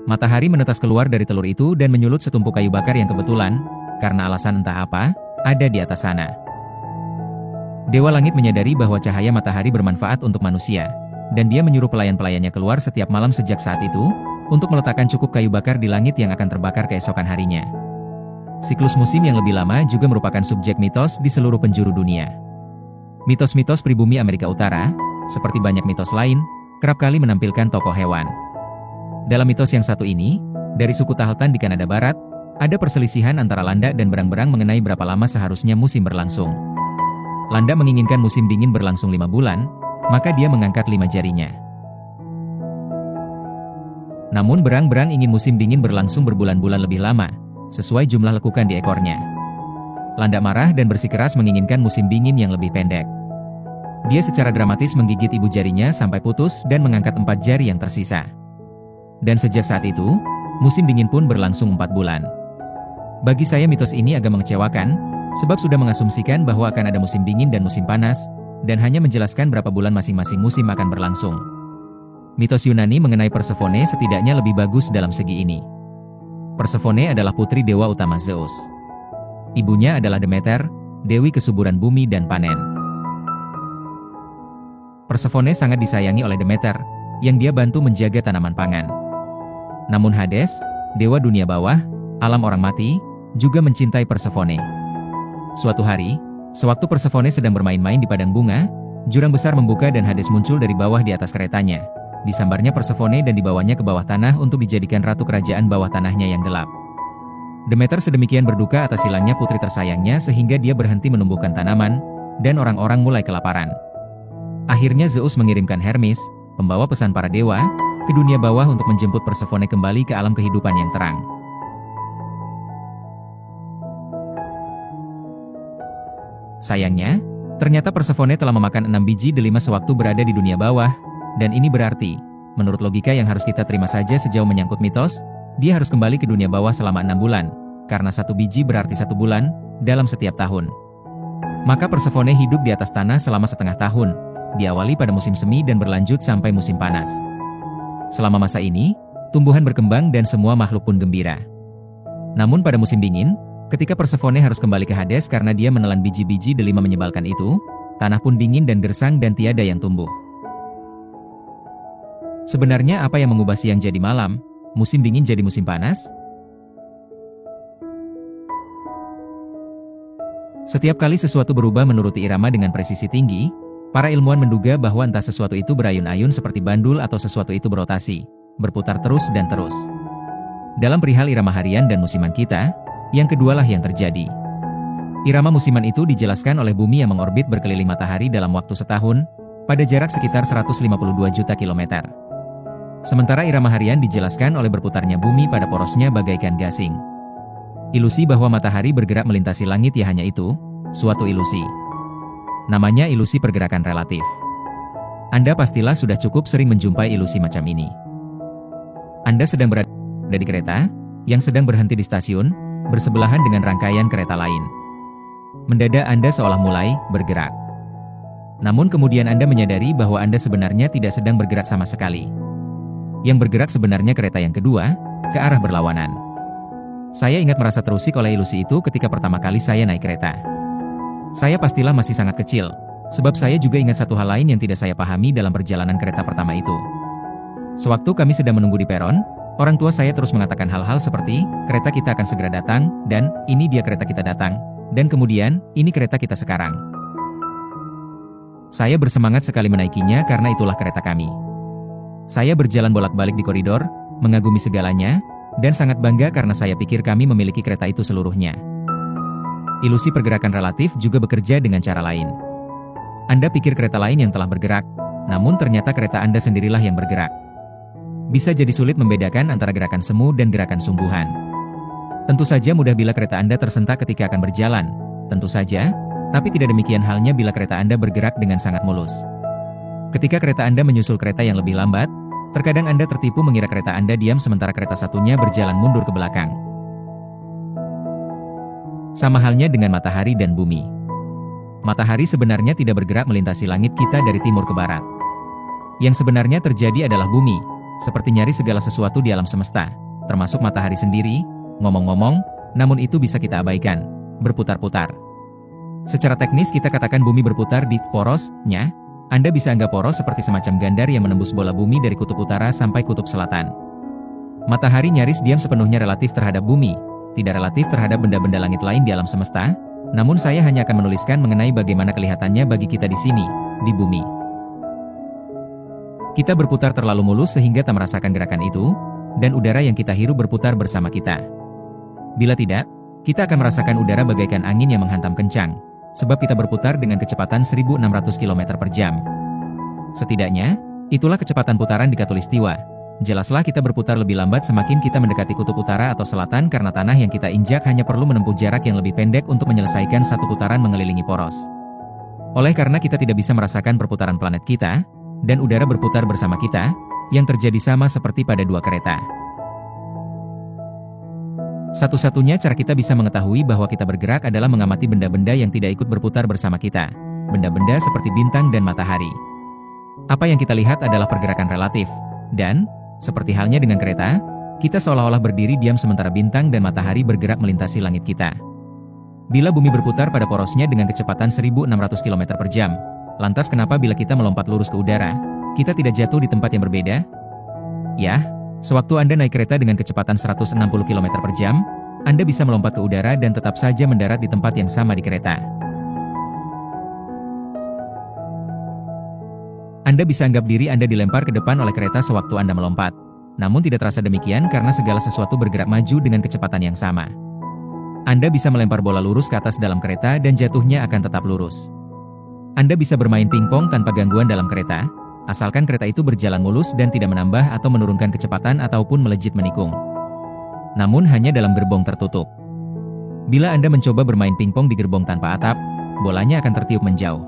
Matahari menetas keluar dari telur itu dan menyulut setumpuk kayu bakar yang kebetulan, karena alasan entah apa, ada di atas sana. Dewa Langit menyadari bahwa cahaya matahari bermanfaat untuk manusia, dan dia menyuruh pelayan-pelayannya keluar setiap malam sejak saat itu, untuk meletakkan cukup kayu bakar di langit yang akan terbakar keesokan harinya. Siklus musim yang lebih lama juga merupakan subjek mitos di seluruh penjuru dunia. Mitos-mitos pribumi Amerika Utara, seperti banyak mitos lain, kerap kali menampilkan tokoh hewan. Dalam mitos yang satu ini, dari suku Tahltan di Kanada Barat, ada perselisihan antara Landa dan berang-berang mengenai berapa lama seharusnya musim berlangsung. Landa menginginkan musim dingin berlangsung 5 bulan, maka dia mengangkat 5 jarinya. Namun berang-berang ingin musim dingin berlangsung berbulan-bulan lebih lama, sesuai jumlah lekukan di ekornya. Landa marah dan bersikeras menginginkan musim dingin yang lebih pendek. Dia secara dramatis menggigit ibu jarinya sampai putus dan mengangkat 4 jari yang tersisa. Dan sejak saat itu, musim dingin pun berlangsung 4 bulan. Bagi saya mitos ini agak mengecewakan, sebab sudah mengasumsikan bahwa akan ada musim dingin dan musim panas, dan hanya menjelaskan berapa bulan masing-masing musim akan berlangsung. Mitos Yunani mengenai Persephone setidaknya lebih bagus dalam segi ini. Persephone adalah putri dewa utama Zeus. Ibunya adalah Demeter, dewi kesuburan bumi dan panen. Persephone sangat disayangi oleh Demeter, yang dia bantu menjaga tanaman pangan. Namun Hades, dewa dunia bawah, alam orang mati, juga mencintai Persephone. Suatu hari, sewaktu Persephone sedang bermain-main di padang bunga, jurang besar membuka dan Hades muncul dari bawah di atas keretanya. Disambarnya Persephone dan dibawanya ke bawah tanah untuk dijadikan ratu kerajaan bawah tanahnya yang gelap. Demeter sedemikian berduka atas hilangnya putri tersayangnya sehingga dia berhenti menumbuhkan tanaman, dan orang-orang mulai kelaparan. Akhirnya Zeus mengirimkan Hermes, pembawa pesan para dewa, ke dunia bawah untuk menjemput Persephone kembali ke alam kehidupan yang terang. Sayangnya, ternyata Persephone telah memakan 6 biji delima sewaktu berada di dunia bawah, dan ini berarti, menurut logika yang harus kita terima saja sejauh menyangkut mitos, dia harus kembali ke dunia bawah selama 6 bulan, karena 1 biji berarti 1 bulan, dalam setiap tahun. Maka Persephone hidup di atas tanah selama setengah tahun, diawali pada musim semi dan berlanjut sampai musim panas. Selama masa ini, tumbuhan berkembang dan semua makhluk pun gembira. Namun pada musim dingin, ketika Persephone harus kembali ke Hades karena dia menelan biji-biji delima menyebalkan itu, tanah pun dingin dan gersang dan tiada yang tumbuh. Sebenarnya apa yang mengubah siang jadi malam, musim dingin jadi musim panas? Setiap kali sesuatu berubah menuruti irama dengan presisi tinggi, para ilmuwan menduga bahwa entah sesuatu itu berayun-ayun seperti bandul atau sesuatu itu berotasi, berputar terus dan terus. Dalam perihal irama harian dan musiman kita, yang kedualah yang terjadi. Irama musiman itu dijelaskan oleh bumi yang mengorbit berkeliling matahari dalam waktu setahun, pada jarak sekitar 152 juta kilometer. Sementara irama harian dijelaskan oleh berputarnya bumi pada porosnya bagaikan gasing. Ilusi bahwa matahari bergerak melintasi langit ya hanya itu, suatu ilusi. Namanya ilusi pergerakan relatif. Anda pastilah sudah cukup sering menjumpai ilusi macam ini. Anda sedang berada di kereta, yang sedang berhenti di stasiun, bersebelahan dengan rangkaian kereta lain. Mendadak Anda seolah mulai bergerak. Namun kemudian Anda menyadari bahwa Anda sebenarnya tidak sedang bergerak sama sekali. Yang bergerak sebenarnya kereta yang kedua, ke arah berlawanan. Saya ingat merasa terusik oleh ilusi itu ketika pertama kali saya naik kereta. Saya pastilah masih sangat kecil, sebab saya juga ingat satu hal lain yang tidak saya pahami dalam perjalanan kereta pertama itu. Sewaktu kami sedang menunggu di peron, orang tua saya terus mengatakan hal-hal seperti, kereta kita akan segera datang, dan ini dia kereta kita datang, dan kemudian, ini kereta kita sekarang. Saya bersemangat sekali menaikinya karena itulah kereta kami. Saya berjalan bolak-balik di koridor, mengagumi segalanya, dan sangat bangga karena saya pikir kami memiliki kereta itu seluruhnya. Ilusi pergerakan relatif juga bekerja dengan cara lain. Anda pikir kereta lain yang telah bergerak, namun ternyata kereta Anda sendirilah yang bergerak. Bisa jadi sulit membedakan antara gerakan semu dan gerakan sungguhan. Tentu saja mudah bila kereta Anda tersentak ketika akan berjalan, tentu saja, tapi tidak demikian halnya bila kereta Anda bergerak dengan sangat mulus. Ketika kereta Anda menyusul kereta yang lebih lambat, terkadang Anda tertipu mengira kereta Anda diam sementara kereta satunya berjalan mundur ke belakang. Sama halnya dengan matahari dan bumi. Matahari sebenarnya tidak bergerak melintasi langit kita dari timur ke barat. Yang sebenarnya terjadi adalah bumi, seperti nyaris segala sesuatu di alam semesta, termasuk matahari sendiri, ngomong-ngomong, namun itu bisa kita abaikan, berputar-putar. Secara teknis kita katakan bumi berputar di porosnya. Anda bisa anggap poros seperti semacam gandar yang menembus bola bumi dari kutub utara sampai kutub selatan. Matahari nyaris diam sepenuhnya relatif terhadap bumi, tidak relatif terhadap benda-benda langit lain di alam semesta, namun saya hanya akan menuliskan mengenai bagaimana kelihatannya bagi kita di sini, di bumi. Kita berputar terlalu mulus sehingga tak merasakan gerakan itu, dan udara yang kita hirup berputar bersama kita. Bila tidak, kita akan merasakan udara bagaikan angin yang menghantam kencang, sebab kita berputar dengan kecepatan 1.600 km per jam. Setidaknya, itulah kecepatan putaran di Khatulistiwa. Jelaslah kita berputar lebih lambat semakin kita mendekati kutub utara atau selatan karena tanah yang kita injak hanya perlu menempuh jarak yang lebih pendek untuk menyelesaikan satu putaran mengelilingi poros. Oleh karena kita tidak bisa merasakan perputaran planet kita, dan udara berputar bersama kita, yang terjadi sama seperti pada dua kereta. Satu-satunya cara kita bisa mengetahui bahwa kita bergerak adalah mengamati benda-benda yang tidak ikut berputar bersama kita. Benda-benda seperti bintang dan matahari. Apa yang kita lihat adalah pergerakan relatif. Dan, seperti halnya dengan kereta, kita seolah-olah berdiri diam sementara bintang dan matahari bergerak melintasi langit kita. Bila bumi berputar pada porosnya dengan kecepatan 1.600 km per jam, lantas kenapa bila kita melompat lurus ke udara, kita tidak jatuh di tempat yang berbeda? Yah, sewaktu Anda naik kereta dengan kecepatan 160 km per jam, Anda bisa melompat ke udara dan tetap saja mendarat di tempat yang sama di kereta. Anda bisa anggap diri Anda dilempar ke depan oleh kereta sewaktu Anda melompat. Namun tidak terasa demikian karena segala sesuatu bergerak maju dengan kecepatan yang sama. Anda bisa melempar bola lurus ke atas dalam kereta dan jatuhnya akan tetap lurus. Anda bisa bermain pingpong tanpa gangguan dalam kereta, asalkan kereta itu berjalan mulus dan tidak menambah atau menurunkan kecepatan ataupun melejit menikung. Namun hanya dalam gerbong tertutup. Bila Anda mencoba bermain pingpong di gerbong tanpa atap, bolanya akan tertiup menjauh.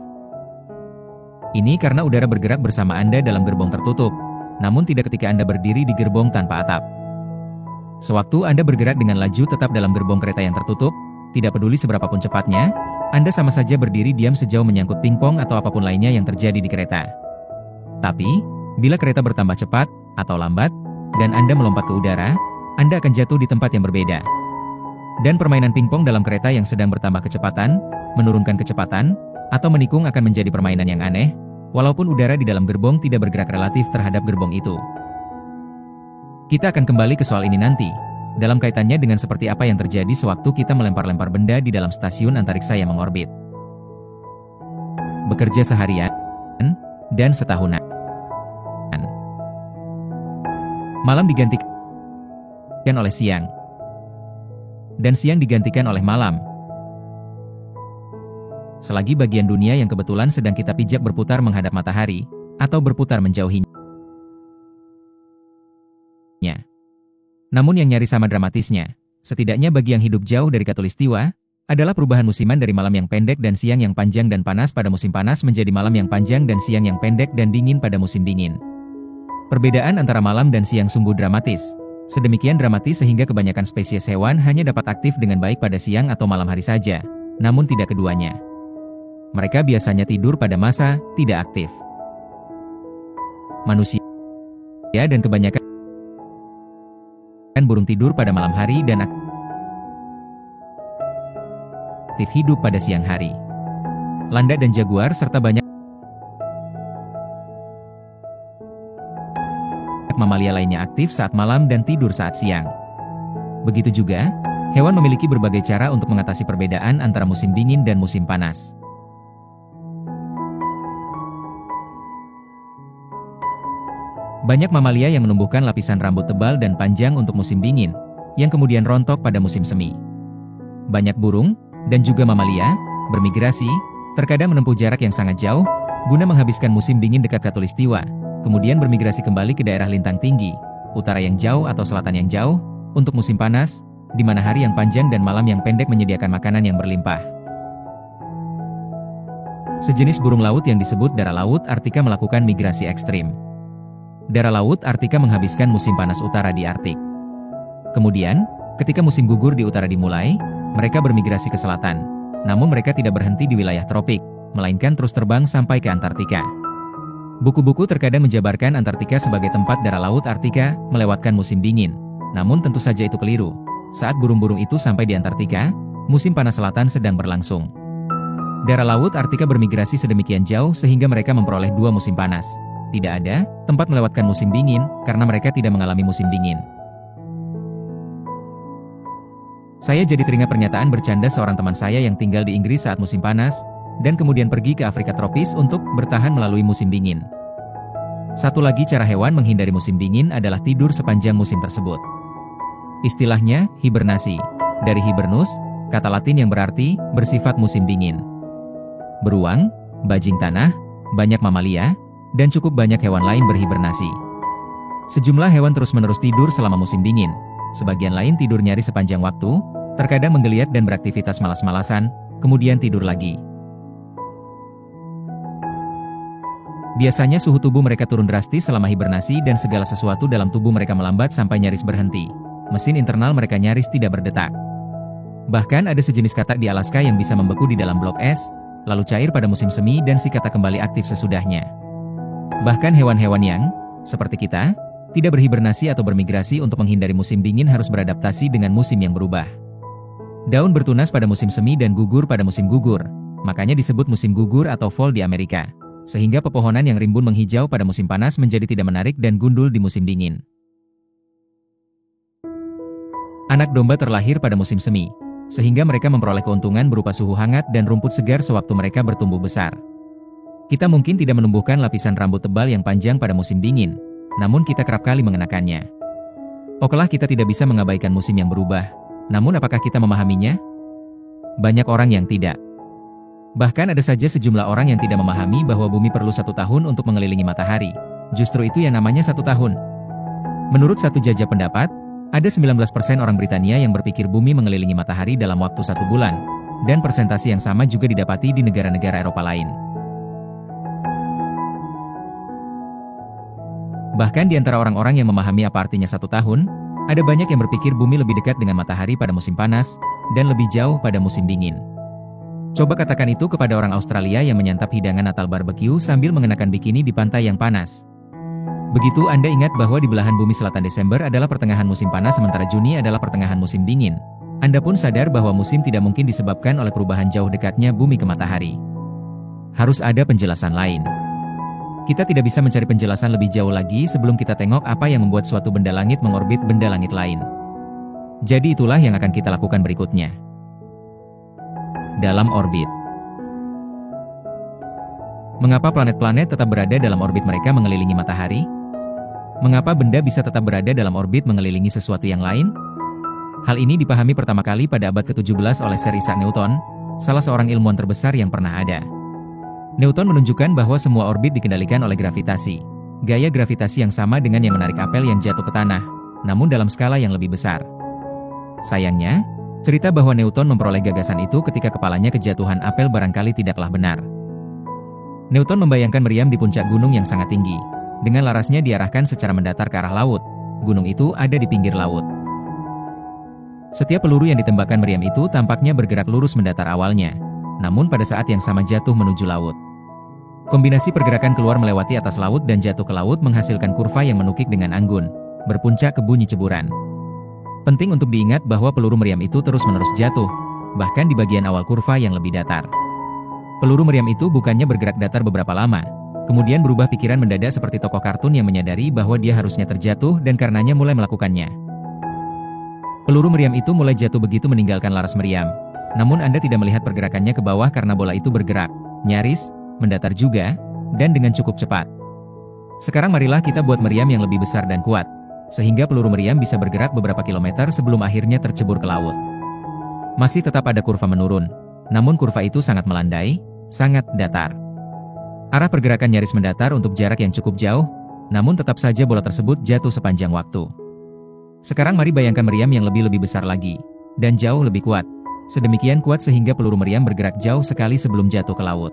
Ini karena udara bergerak bersama Anda dalam gerbong tertutup, namun tidak ketika Anda berdiri di gerbong tanpa atap. Sewaktu Anda bergerak dengan laju tetap dalam gerbong kereta yang tertutup, tidak peduli seberapapun cepatnya, Anda sama saja berdiri diam sejauh menyangkut pingpong atau apapun lainnya yang terjadi di kereta. Tapi, bila kereta bertambah cepat atau lambat, dan Anda melompat ke udara, Anda akan jatuh di tempat yang berbeda. Dan permainan pingpong dalam kereta yang sedang bertambah kecepatan, menurunkan kecepatan, atau menikung akan menjadi permainan yang aneh, walaupun udara di dalam gerbong tidak bergerak relatif terhadap gerbong itu. Kita akan kembali ke soal ini nanti, dalam kaitannya dengan seperti apa yang terjadi sewaktu kita melempar-lempar benda di dalam stasiun antariksa yang mengorbit. Bekerja seharian, dan setahunan. Malam digantikan oleh siang, dan siang digantikan oleh malam. Selagi bagian dunia yang kebetulan sedang kita pijak berputar menghadap matahari, atau berputar menjauhinya. Namun yang nyaris sama dramatisnya, setidaknya bagi yang hidup jauh dari khatulistiwa, adalah perubahan musiman dari malam yang pendek dan siang yang panjang dan panas pada musim panas menjadi malam yang panjang dan siang yang pendek dan dingin pada musim dingin. Perbedaan antara malam dan siang sungguh dramatis. Sedemikian dramatis sehingga kebanyakan spesies hewan hanya dapat aktif dengan baik pada siang atau malam hari saja, namun tidak keduanya. Mereka biasanya tidur pada masa tidak aktif. Manusia dan kebanyakan burung tidur pada malam hari dan aktif hidup pada siang hari. Landak dan jaguar serta banyak mamalia lainnya aktif saat malam dan tidur saat siang. Begitu juga, hewan memiliki berbagai cara untuk mengatasi perbedaan antara musim dingin dan musim panas. Banyak mamalia yang menumbuhkan lapisan rambut tebal dan panjang untuk musim dingin, yang kemudian rontok pada musim semi. Banyak burung, dan juga mamalia, bermigrasi, terkadang menempuh jarak yang sangat jauh, guna menghabiskan musim dingin dekat khatulistiwa, kemudian bermigrasi kembali ke daerah lintang tinggi, utara yang jauh atau selatan yang jauh, untuk musim panas, di mana hari yang panjang dan malam yang pendek menyediakan makanan yang berlimpah. Sejenis burung laut yang disebut dara laut Arktika melakukan migrasi ekstrim. Dara laut Arktika menghabiskan musim panas utara di Arktik. Kemudian, ketika musim gugur di utara dimulai, mereka bermigrasi ke selatan. Namun mereka tidak berhenti di wilayah tropik, melainkan terus terbang sampai ke Antartika. Buku-buku terkadang menjabarkan Antartika sebagai tempat dara laut Arktika melewatkan musim dingin. Namun tentu saja itu keliru. Saat burung-burung itu sampai di Antartika, musim panas selatan sedang berlangsung. Dara laut Arktika bermigrasi sedemikian jauh sehingga mereka memperoleh dua musim panas. Tidak ada tempat melewatkan musim dingin, karena mereka tidak mengalami musim dingin. Saya jadi teringat pernyataan bercanda seorang teman saya yang tinggal di Inggris saat musim panas, dan kemudian pergi ke Afrika tropis untuk bertahan melalui musim dingin. Satu lagi cara hewan menghindari musim dingin adalah tidur sepanjang musim tersebut. Istilahnya, hibernasi. Dari hibernus, kata Latin yang berarti bersifat musim dingin. Beruang, bajing tanah, banyak mamalia, dan cukup banyak hewan lain berhibernasi. Sejumlah hewan terus-menerus tidur selama musim dingin. Sebagian lain tidur nyaris sepanjang waktu, terkadang menggeliat dan beraktivitas malas-malasan, kemudian tidur lagi. Biasanya suhu tubuh mereka turun drastis selama hibernasi dan segala sesuatu dalam tubuh mereka melambat sampai nyaris berhenti. Mesin internal mereka nyaris tidak berdetak. Bahkan ada sejenis katak di Alaska yang bisa membeku di dalam blok es, lalu cair pada musim semi dan si katak kembali aktif sesudahnya. Bahkan hewan-hewan yang, seperti kita, tidak berhibernasi atau bermigrasi untuk menghindari musim dingin harus beradaptasi dengan musim yang berubah. Daun bertunas pada musim semi dan gugur pada musim gugur, makanya disebut musim gugur atau fall di Amerika. Sehingga pepohonan yang rimbun menghijau pada musim panas menjadi tidak menarik dan gundul di musim dingin. Anak domba terlahir pada musim semi, sehingga mereka memperoleh keuntungan berupa suhu hangat dan rumput segar sewaktu mereka bertumbuh besar. Kita mungkin tidak menumbuhkan lapisan rambut tebal yang panjang pada musim dingin, namun kita kerap kali mengenakannya. Okelah kita tidak bisa mengabaikan musim yang berubah, namun apakah kita memahaminya? Banyak orang yang tidak. Bahkan ada saja sejumlah orang yang tidak memahami bahwa bumi perlu 1 tahun untuk mengelilingi matahari. Justru itu yang namanya 1 tahun. Menurut satu jajak pendapat, ada 19% orang Britania yang berpikir bumi mengelilingi matahari dalam waktu 1 bulan, dan persentase yang sama juga didapati di negara-negara Eropa lain. Bahkan di antara orang-orang yang memahami apa artinya 1 tahun, ada banyak yang berpikir bumi lebih dekat dengan matahari pada musim panas, dan lebih jauh pada musim dingin. Coba katakan itu kepada orang Australia yang menyantap hidangan Natal barbecue sambil mengenakan bikini di pantai yang panas. Begitu Anda ingat bahwa di belahan bumi selatan Desember adalah pertengahan musim panas sementara Juni adalah pertengahan musim dingin, Anda pun sadar bahwa musim tidak mungkin disebabkan oleh perubahan jauh dekatnya bumi ke matahari. Harus ada penjelasan lain. Kita tidak bisa mencari penjelasan lebih jauh lagi sebelum kita tengok apa yang membuat suatu benda langit mengorbit benda langit lain. Jadi itulah yang akan kita lakukan berikutnya. Dalam orbit. Mengapa planet-planet tetap berada dalam orbit mereka mengelilingi matahari? Mengapa benda bisa tetap berada dalam orbit mengelilingi sesuatu yang lain? Hal ini dipahami pertama kali pada abad ke-17 oleh Sir Isaac Newton, salah seorang ilmuwan terbesar yang pernah ada. Newton menunjukkan bahwa semua orbit dikendalikan oleh gravitasi. Gaya gravitasi yang sama dengan yang menarik apel yang jatuh ke tanah, namun dalam skala yang lebih besar. Sayangnya, cerita bahwa Newton memperoleh gagasan itu ketika kepalanya kejatuhan apel barangkali tidaklah benar. Newton membayangkan meriam di puncak gunung yang sangat tinggi. Dengan larasnya diarahkan secara mendatar ke arah laut. Gunung itu ada di pinggir laut. Setiap peluru yang ditembakkan meriam itu tampaknya bergerak lurus mendatar awalnya. Namun pada saat yang sama jatuh menuju laut. Kombinasi pergerakan keluar melewati atas laut dan jatuh ke laut menghasilkan kurva yang menukik dengan anggun, berpuncak ke bunyi ceburan. Penting untuk diingat bahwa peluru meriam itu terus-menerus jatuh, bahkan di bagian awal kurva yang lebih datar. Peluru meriam itu bukannya bergerak datar beberapa lama, kemudian berubah pikiran mendadak seperti tokoh kartun yang menyadari bahwa dia harusnya terjatuh dan karenanya mulai melakukannya. Peluru meriam itu mulai jatuh begitu meninggalkan laras meriam. Namun Anda tidak melihat pergerakannya ke bawah karena bola itu bergerak, nyaris, mendatar juga, dan dengan cukup cepat. Sekarang marilah kita buat meriam yang lebih besar dan kuat, sehingga peluru meriam bisa bergerak beberapa kilometer sebelum akhirnya tercebur ke laut. Masih tetap ada kurva menurun, namun kurva itu sangat melandai, sangat datar. Arah pergerakan nyaris mendatar untuk jarak yang cukup jauh, namun tetap saja bola tersebut jatuh sepanjang waktu. Sekarang mari bayangkan meriam yang lebih besar lagi, dan jauh lebih kuat. Sedemikian kuat sehingga peluru meriam bergerak jauh sekali sebelum jatuh ke laut.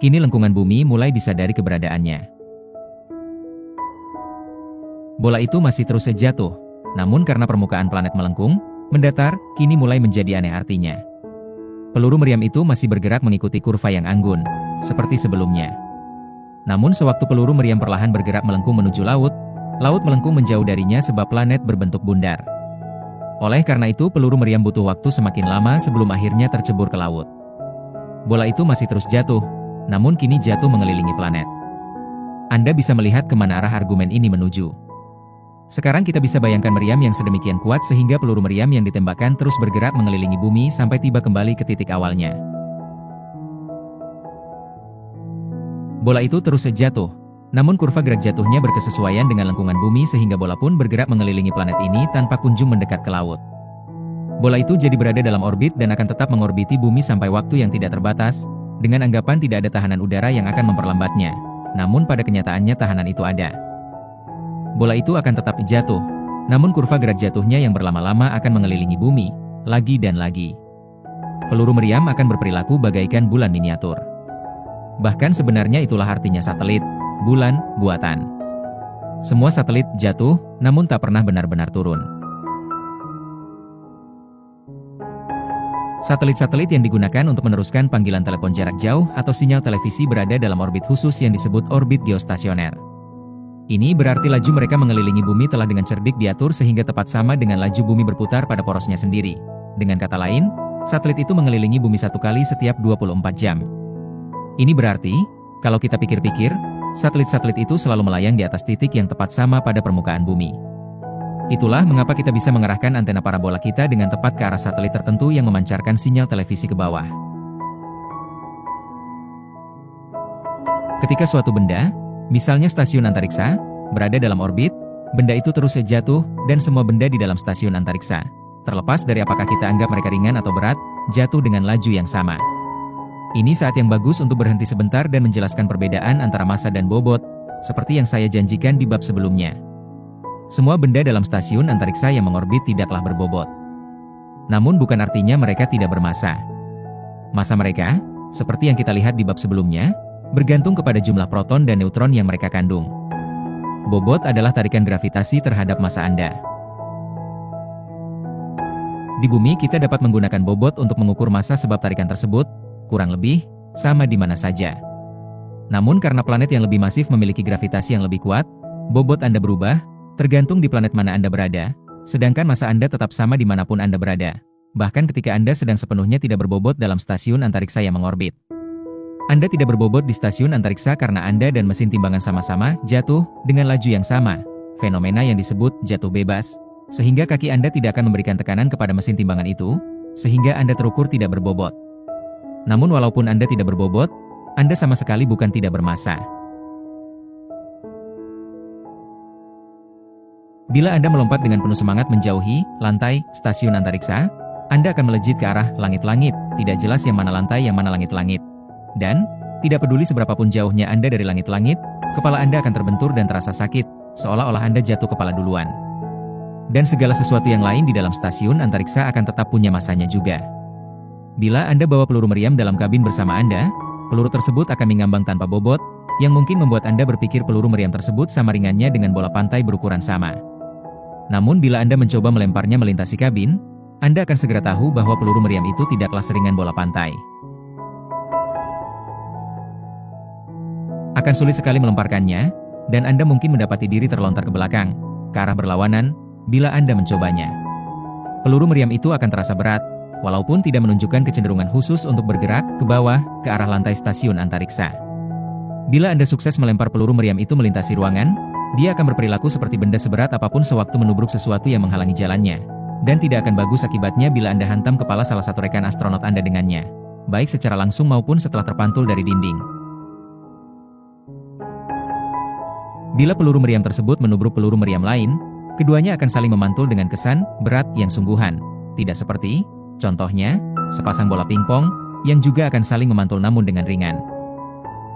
Kini lengkungan bumi mulai disadari keberadaannya. Bola itu masih terus jatuh, namun karena permukaan planet melengkung, mendatar, kini mulai menjadi aneh artinya. Peluru meriam itu masih bergerak mengikuti kurva yang anggun, seperti sebelumnya. Namun sewaktu peluru meriam perlahan bergerak melengkung menuju laut, laut melengkung menjauh darinya sebab planet berbentuk bundar. Oleh karena itu peluru meriam butuh waktu semakin lama sebelum akhirnya tercebur ke laut. Bola itu masih terus jatuh, namun kini jatuh mengelilingi planet. Anda bisa melihat kemana arah argumen ini menuju. Sekarang kita bisa bayangkan meriam yang sedemikian kuat sehingga peluru meriam yang ditembakkan terus bergerak mengelilingi bumi sampai tiba kembali ke titik awalnya. Bola itu terus jatuh, namun kurva gerak jatuhnya berkesesuaian dengan lengkungan bumi sehingga bola pun bergerak mengelilingi planet ini tanpa kunjung mendekat ke laut. Bola itu jadi berada dalam orbit dan akan tetap mengorbiti bumi sampai waktu yang tidak terbatas, dengan anggapan tidak ada tahanan udara yang akan memperlambatnya. Namun pada kenyataannya tahanan itu ada. Bola itu akan tetap jatuh, namun kurva gerak jatuhnya yang berlama-lama akan mengelilingi bumi, lagi dan lagi. Peluru meriam akan berperilaku bagaikan bulan miniatur. Bahkan sebenarnya itulah artinya satelit, bulan, buatan. Semua satelit jatuh, namun tak pernah benar-benar turun. Satelit-satelit yang digunakan untuk meneruskan panggilan telepon jarak jauh atau sinyal televisi berada dalam orbit khusus yang disebut orbit geostasioner. Ini berarti laju mereka mengelilingi bumi telah dengan cerdik diatur sehingga tepat sama dengan laju bumi berputar pada porosnya sendiri. Dengan kata lain, satelit itu mengelilingi bumi satu kali setiap 24 jam. Ini berarti, kalau kita pikir-pikir, satelit-satelit itu selalu melayang di atas titik yang tepat sama pada permukaan bumi. Itulah mengapa kita bisa mengarahkan antena parabola kita dengan tepat ke arah satelit tertentu yang memancarkan sinyal televisi ke bawah. Ketika suatu benda, misalnya stasiun antariksa, berada dalam orbit, benda itu terus jatuh, dan semua benda di dalam stasiun antariksa, terlepas dari apakah kita anggap mereka ringan atau berat, jatuh dengan laju yang sama. Ini saat yang bagus untuk berhenti sebentar dan menjelaskan perbedaan antara massa dan bobot, seperti yang saya janjikan di bab sebelumnya. Semua benda dalam stasiun antariksa yang mengorbit tidaklah berbobot. Namun bukan artinya mereka tidak bermassa. Massa mereka, seperti yang kita lihat di bab sebelumnya, bergantung kepada jumlah proton dan neutron yang mereka kandung. Bobot adalah tarikan gravitasi terhadap massa Anda. Di bumi kita dapat menggunakan bobot untuk mengukur massa sebab tarikan tersebut, kurang lebih, sama di mana saja. Namun karena planet yang lebih masif memiliki gravitasi yang lebih kuat, bobot Anda berubah, tergantung di planet mana Anda berada, sedangkan massa Anda tetap sama dimanapun Anda berada, bahkan ketika Anda sedang sepenuhnya tidak berbobot dalam stasiun antariksa yang mengorbit. Anda tidak berbobot di stasiun antariksa karena Anda dan mesin timbangan sama-sama jatuh dengan laju yang sama, fenomena yang disebut jatuh bebas, sehingga kaki Anda tidak akan memberikan tekanan kepada mesin timbangan itu, sehingga Anda terukur tidak berbobot. Namun walaupun Anda tidak berbobot, Anda sama sekali bukan tidak bermassa. Bila Anda melompat dengan penuh semangat menjauhi lantai stasiun antariksa, Anda akan melejit ke arah langit-langit, tidak jelas yang mana lantai yang mana langit-langit. Dan, tidak peduli seberapapun jauhnya Anda dari langit-langit, kepala Anda akan terbentur dan terasa sakit, seolah-olah Anda jatuh kepala duluan. Dan segala sesuatu yang lain di dalam stasiun antariksa akan tetap punya massanya juga. Bila Anda bawa peluru meriam dalam kabin bersama Anda, peluru tersebut akan mengambang tanpa bobot, yang mungkin membuat Anda berpikir peluru meriam tersebut sama ringannya dengan bola pantai berukuran sama. Namun bila Anda mencoba melemparnya melintasi kabin, Anda akan segera tahu bahwa peluru meriam itu tidaklah seringan bola pantai. Akan sulit sekali melemparkannya, dan Anda mungkin mendapati diri terlontar ke belakang, ke arah berlawanan, bila Anda mencobanya. Peluru meriam itu akan terasa berat, walaupun tidak menunjukkan kecenderungan khusus untuk bergerak ke bawah, ke arah lantai stasiun antariksa. Bila Anda sukses melempar peluru meriam itu melintasi ruangan, dia akan berperilaku seperti benda seberat apapun sewaktu menubruk sesuatu yang menghalangi jalannya. Dan tidak akan bagus akibatnya bila Anda hantam kepala salah satu rekan astronot Anda dengannya, baik secara langsung maupun setelah terpantul dari dinding. Bila peluru meriam tersebut menubruk peluru meriam lain, keduanya akan saling memantul dengan kesan berat yang sungguhan. Tidak seperti, contohnya, sepasang bola pingpong, yang juga akan saling memantul namun dengan ringan.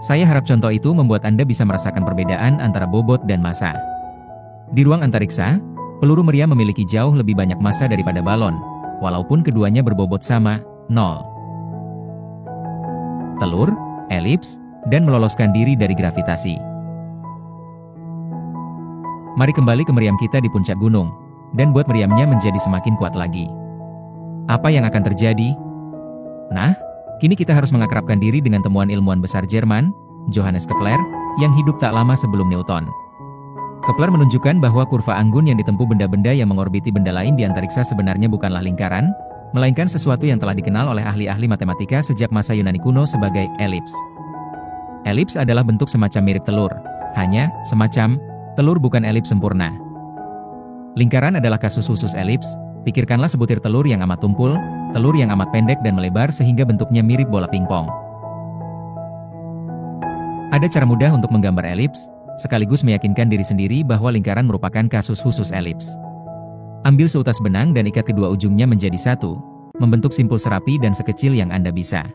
Saya harap contoh itu membuat Anda bisa merasakan perbedaan antara bobot dan massa. Di ruang antariksa, peluru meriam memiliki jauh lebih banyak massa daripada balon, walaupun keduanya berbobot sama, 0. Telur, elips, dan meloloskan diri dari gravitasi. Mari kembali ke meriam kita di puncak gunung, dan buat meriamnya menjadi semakin kuat lagi. Apa yang akan terjadi? Nah, kini kita harus mengakrabkan diri dengan temuan ilmuwan besar Jerman, Johannes Kepler, yang hidup tak lama sebelum Newton. Kepler menunjukkan bahwa kurva anggun yang ditempuh benda-benda yang mengorbiti benda lain di antariksa sebenarnya bukanlah lingkaran, melainkan sesuatu yang telah dikenal oleh ahli-ahli matematika sejak masa Yunani kuno sebagai elips. Elips adalah bentuk semacam mirip telur, hanya semacam telur bukan elips sempurna. Lingkaran adalah kasus khusus elips. Pikirkanlah sebutir telur yang amat tumpul, telur yang amat pendek dan melebar sehingga bentuknya mirip bola pingpong. Ada cara mudah untuk menggambar elips, sekaligus meyakinkan diri sendiri bahwa lingkaran merupakan kasus khusus elips. Ambil seutas benang dan ikat kedua ujungnya menjadi satu, membentuk simpul serapi dan sekecil yang Anda bisa.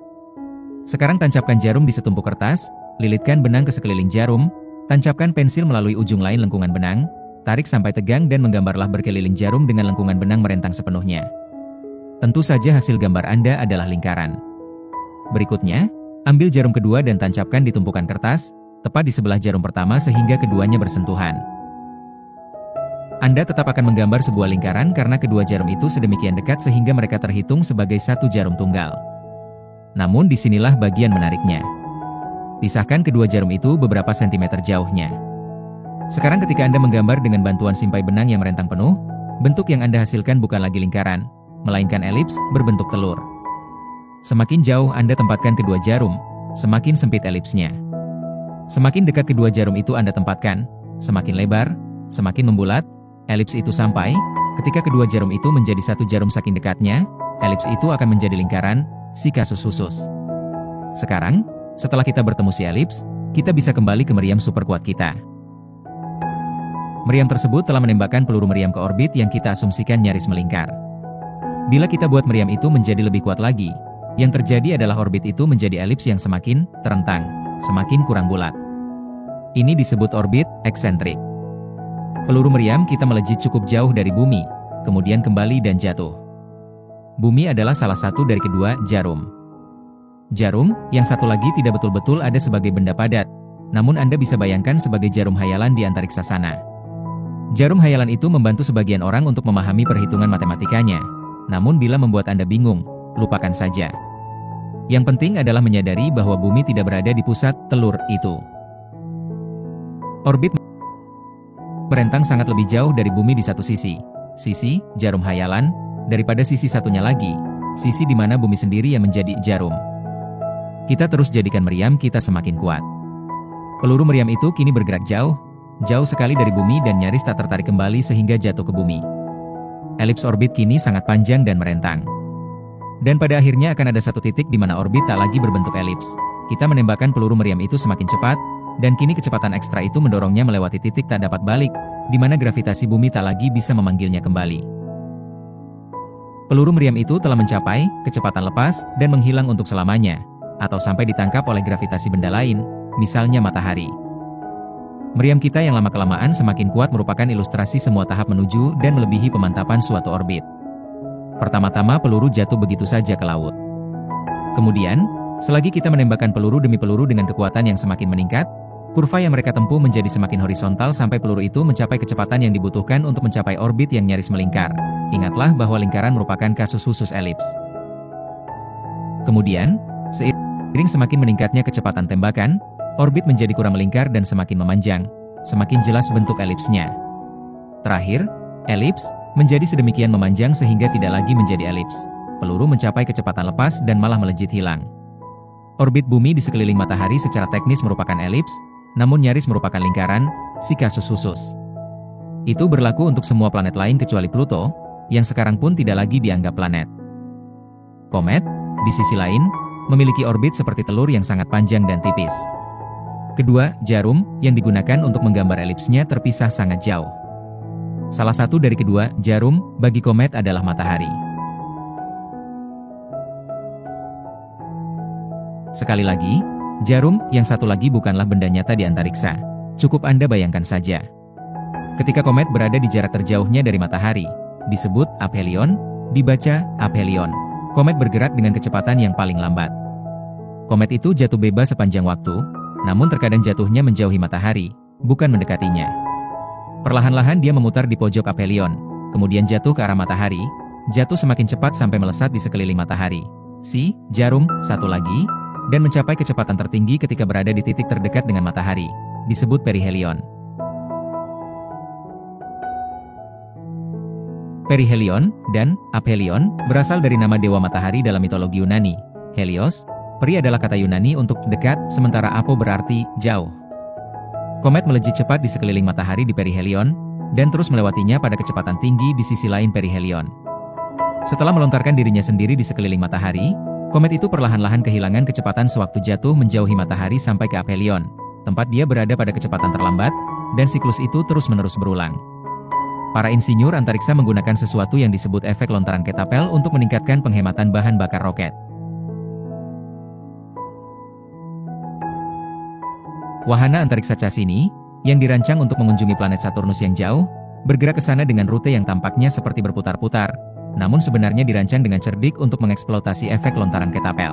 Sekarang tancapkan jarum di setumpuk kertas, lilitkan benang ke sekeliling jarum, tancapkan pensil melalui ujung lain lengkungan benang, tarik sampai tegang dan menggambarlah berkeliling jarum dengan lengkungan benang merentang sepenuhnya. Tentu saja hasil gambar Anda adalah lingkaran. Berikutnya, ambil jarum kedua dan tancapkan di tumpukan kertas, tepat di sebelah jarum pertama sehingga keduanya bersentuhan. Anda tetap akan menggambar sebuah lingkaran karena kedua jarum itu sedemikian dekat sehingga mereka terhitung sebagai satu jarum tunggal. Namun disinilah bagian menariknya. Pisahkan kedua jarum itu beberapa sentimeter jauhnya. Sekarang ketika Anda menggambar dengan bantuan simpai benang yang merentang penuh, bentuk yang Anda hasilkan bukan lagi lingkaran, melainkan elips berbentuk telur. Semakin jauh Anda tempatkan kedua jarum, semakin sempit elipsnya. Semakin dekat kedua jarum itu Anda tempatkan, semakin lebar, semakin membulat, elips itu sampai, ketika kedua jarum itu menjadi satu jarum saking dekatnya, elips itu akan menjadi lingkaran, si kasus khusus. Sekarang, setelah kita bertemu si elips, kita bisa kembali ke meriam super kuat kita. Meriam tersebut telah menembakkan peluru meriam ke orbit yang kita asumsikan nyaris melingkar. Bila kita buat meriam itu menjadi lebih kuat lagi, Yang terjadi adalah orbit itu menjadi elips yang semakin terentang, semakin kurang bulat. Ini disebut orbit eksentrik. Peluru meriam kita melejit cukup jauh dari bumi, kemudian kembali dan jatuh. Bumi adalah salah satu dari kedua jarum. Jarum, yang satu lagi tidak betul-betul ada sebagai benda padat, namun Anda bisa bayangkan sebagai jarum hayalan di antariksa sana. Jarum hayalan itu membantu sebagian orang untuk memahami perhitungan matematikanya. Namun bila membuat Anda bingung, lupakan saja. Yang penting adalah menyadari bahwa bumi tidak berada di pusat telur itu. Orbit merentang sangat lebih jauh dari bumi di satu sisi, jarum hayalan, daripada sisi satunya lagi, sisi di mana bumi sendiri yang menjadi jarum. Kita terus jadikan meriam kita semakin kuat. Peluru meriam itu kini bergerak jauh sekali dari bumi dan nyaris tak tertarik kembali sehingga jatuh ke bumi. Elips orbit kini sangat panjang dan merentang. Dan pada akhirnya akan ada satu titik di mana orbit tak lagi berbentuk elips. Kita menembakkan peluru meriam itu semakin cepat, dan kini kecepatan ekstra itu mendorongnya melewati titik tak dapat balik, di mana gravitasi bumi tak lagi bisa memanggilnya kembali. Peluru meriam itu telah mencapai kecepatan lepas dan menghilang untuk selamanya, atau sampai ditangkap oleh gravitasi benda lain, misalnya matahari. Meriam kita yang lama-kelamaan semakin kuat merupakan ilustrasi semua tahap menuju dan melebihi pemantapan suatu orbit. Pertama-tama peluru jatuh begitu saja ke laut. Kemudian, selagi kita menembakkan peluru demi peluru dengan kekuatan yang semakin meningkat, kurva yang mereka tempuh menjadi semakin horizontal sampai peluru itu mencapai kecepatan yang dibutuhkan untuk mencapai orbit yang nyaris melingkar. Ingatlah bahwa lingkaran merupakan kasus khusus elips. Kemudian, seiring semakin meningkatnya kecepatan tembakan, orbit menjadi kurang melingkar dan semakin memanjang, semakin jelas bentuk elipsnya. Terakhir, elips menjadi sedemikian memanjang sehingga tidak lagi menjadi elips. Peluru mencapai kecepatan lepas dan malah melejit hilang. Orbit bumi di sekeliling matahari secara teknis merupakan elips, namun nyaris merupakan lingkaran, si kasus khusus. Itu berlaku untuk semua planet lain kecuali Pluto, yang sekarang pun tidak lagi dianggap planet. Komet, di sisi lain, memiliki orbit seperti telur yang sangat panjang dan tipis. Kedua, jarum, yang digunakan untuk menggambar elipsnya terpisah sangat jauh. Salah satu dari kedua jarum bagi komet adalah matahari. Sekali lagi, jarum yang satu lagi bukanlah benda nyata di antariksa. Cukup Anda bayangkan saja. Ketika komet berada di jarak terjauhnya dari matahari, disebut aphelion, dibaca aphelion. Komet bergerak dengan kecepatan yang paling lambat. Komet itu jatuh bebas sepanjang waktu, namun terkadang jatuhnya menjauhi matahari, bukan mendekatinya. Perlahan-lahan dia memutar di pojok aphelion, kemudian jatuh ke arah matahari, jatuh semakin cepat sampai melesat di sekeliling matahari. Si jarum satu lagi, dan mencapai kecepatan tertinggi ketika berada di titik terdekat dengan matahari, disebut perihelion. Perihelion dan aphelion berasal dari nama dewa matahari dalam mitologi Yunani. Helios, peri adalah kata Yunani untuk dekat, sementara apo berarti jauh. Komet melejit cepat di sekeliling matahari di perihelion, dan terus melewatinya pada kecepatan tinggi di sisi lain perihelion. Setelah melontarkan dirinya sendiri di sekeliling matahari, komet itu perlahan-lahan kehilangan kecepatan sewaktu jatuh menjauhi matahari sampai ke aphelion, tempat dia berada pada kecepatan terlambat, dan siklus itu terus-menerus berulang. Para insinyur antariksa menggunakan sesuatu yang disebut efek lontaran ketapel untuk meningkatkan penghematan bahan bakar roket. Wahana antariksa Cassini, yang dirancang untuk mengunjungi planet Saturnus yang jauh, bergerak ke sana dengan rute yang tampaknya seperti berputar-putar, namun sebenarnya dirancang dengan cerdik untuk mengeksploitasi efek lontaran ketapel.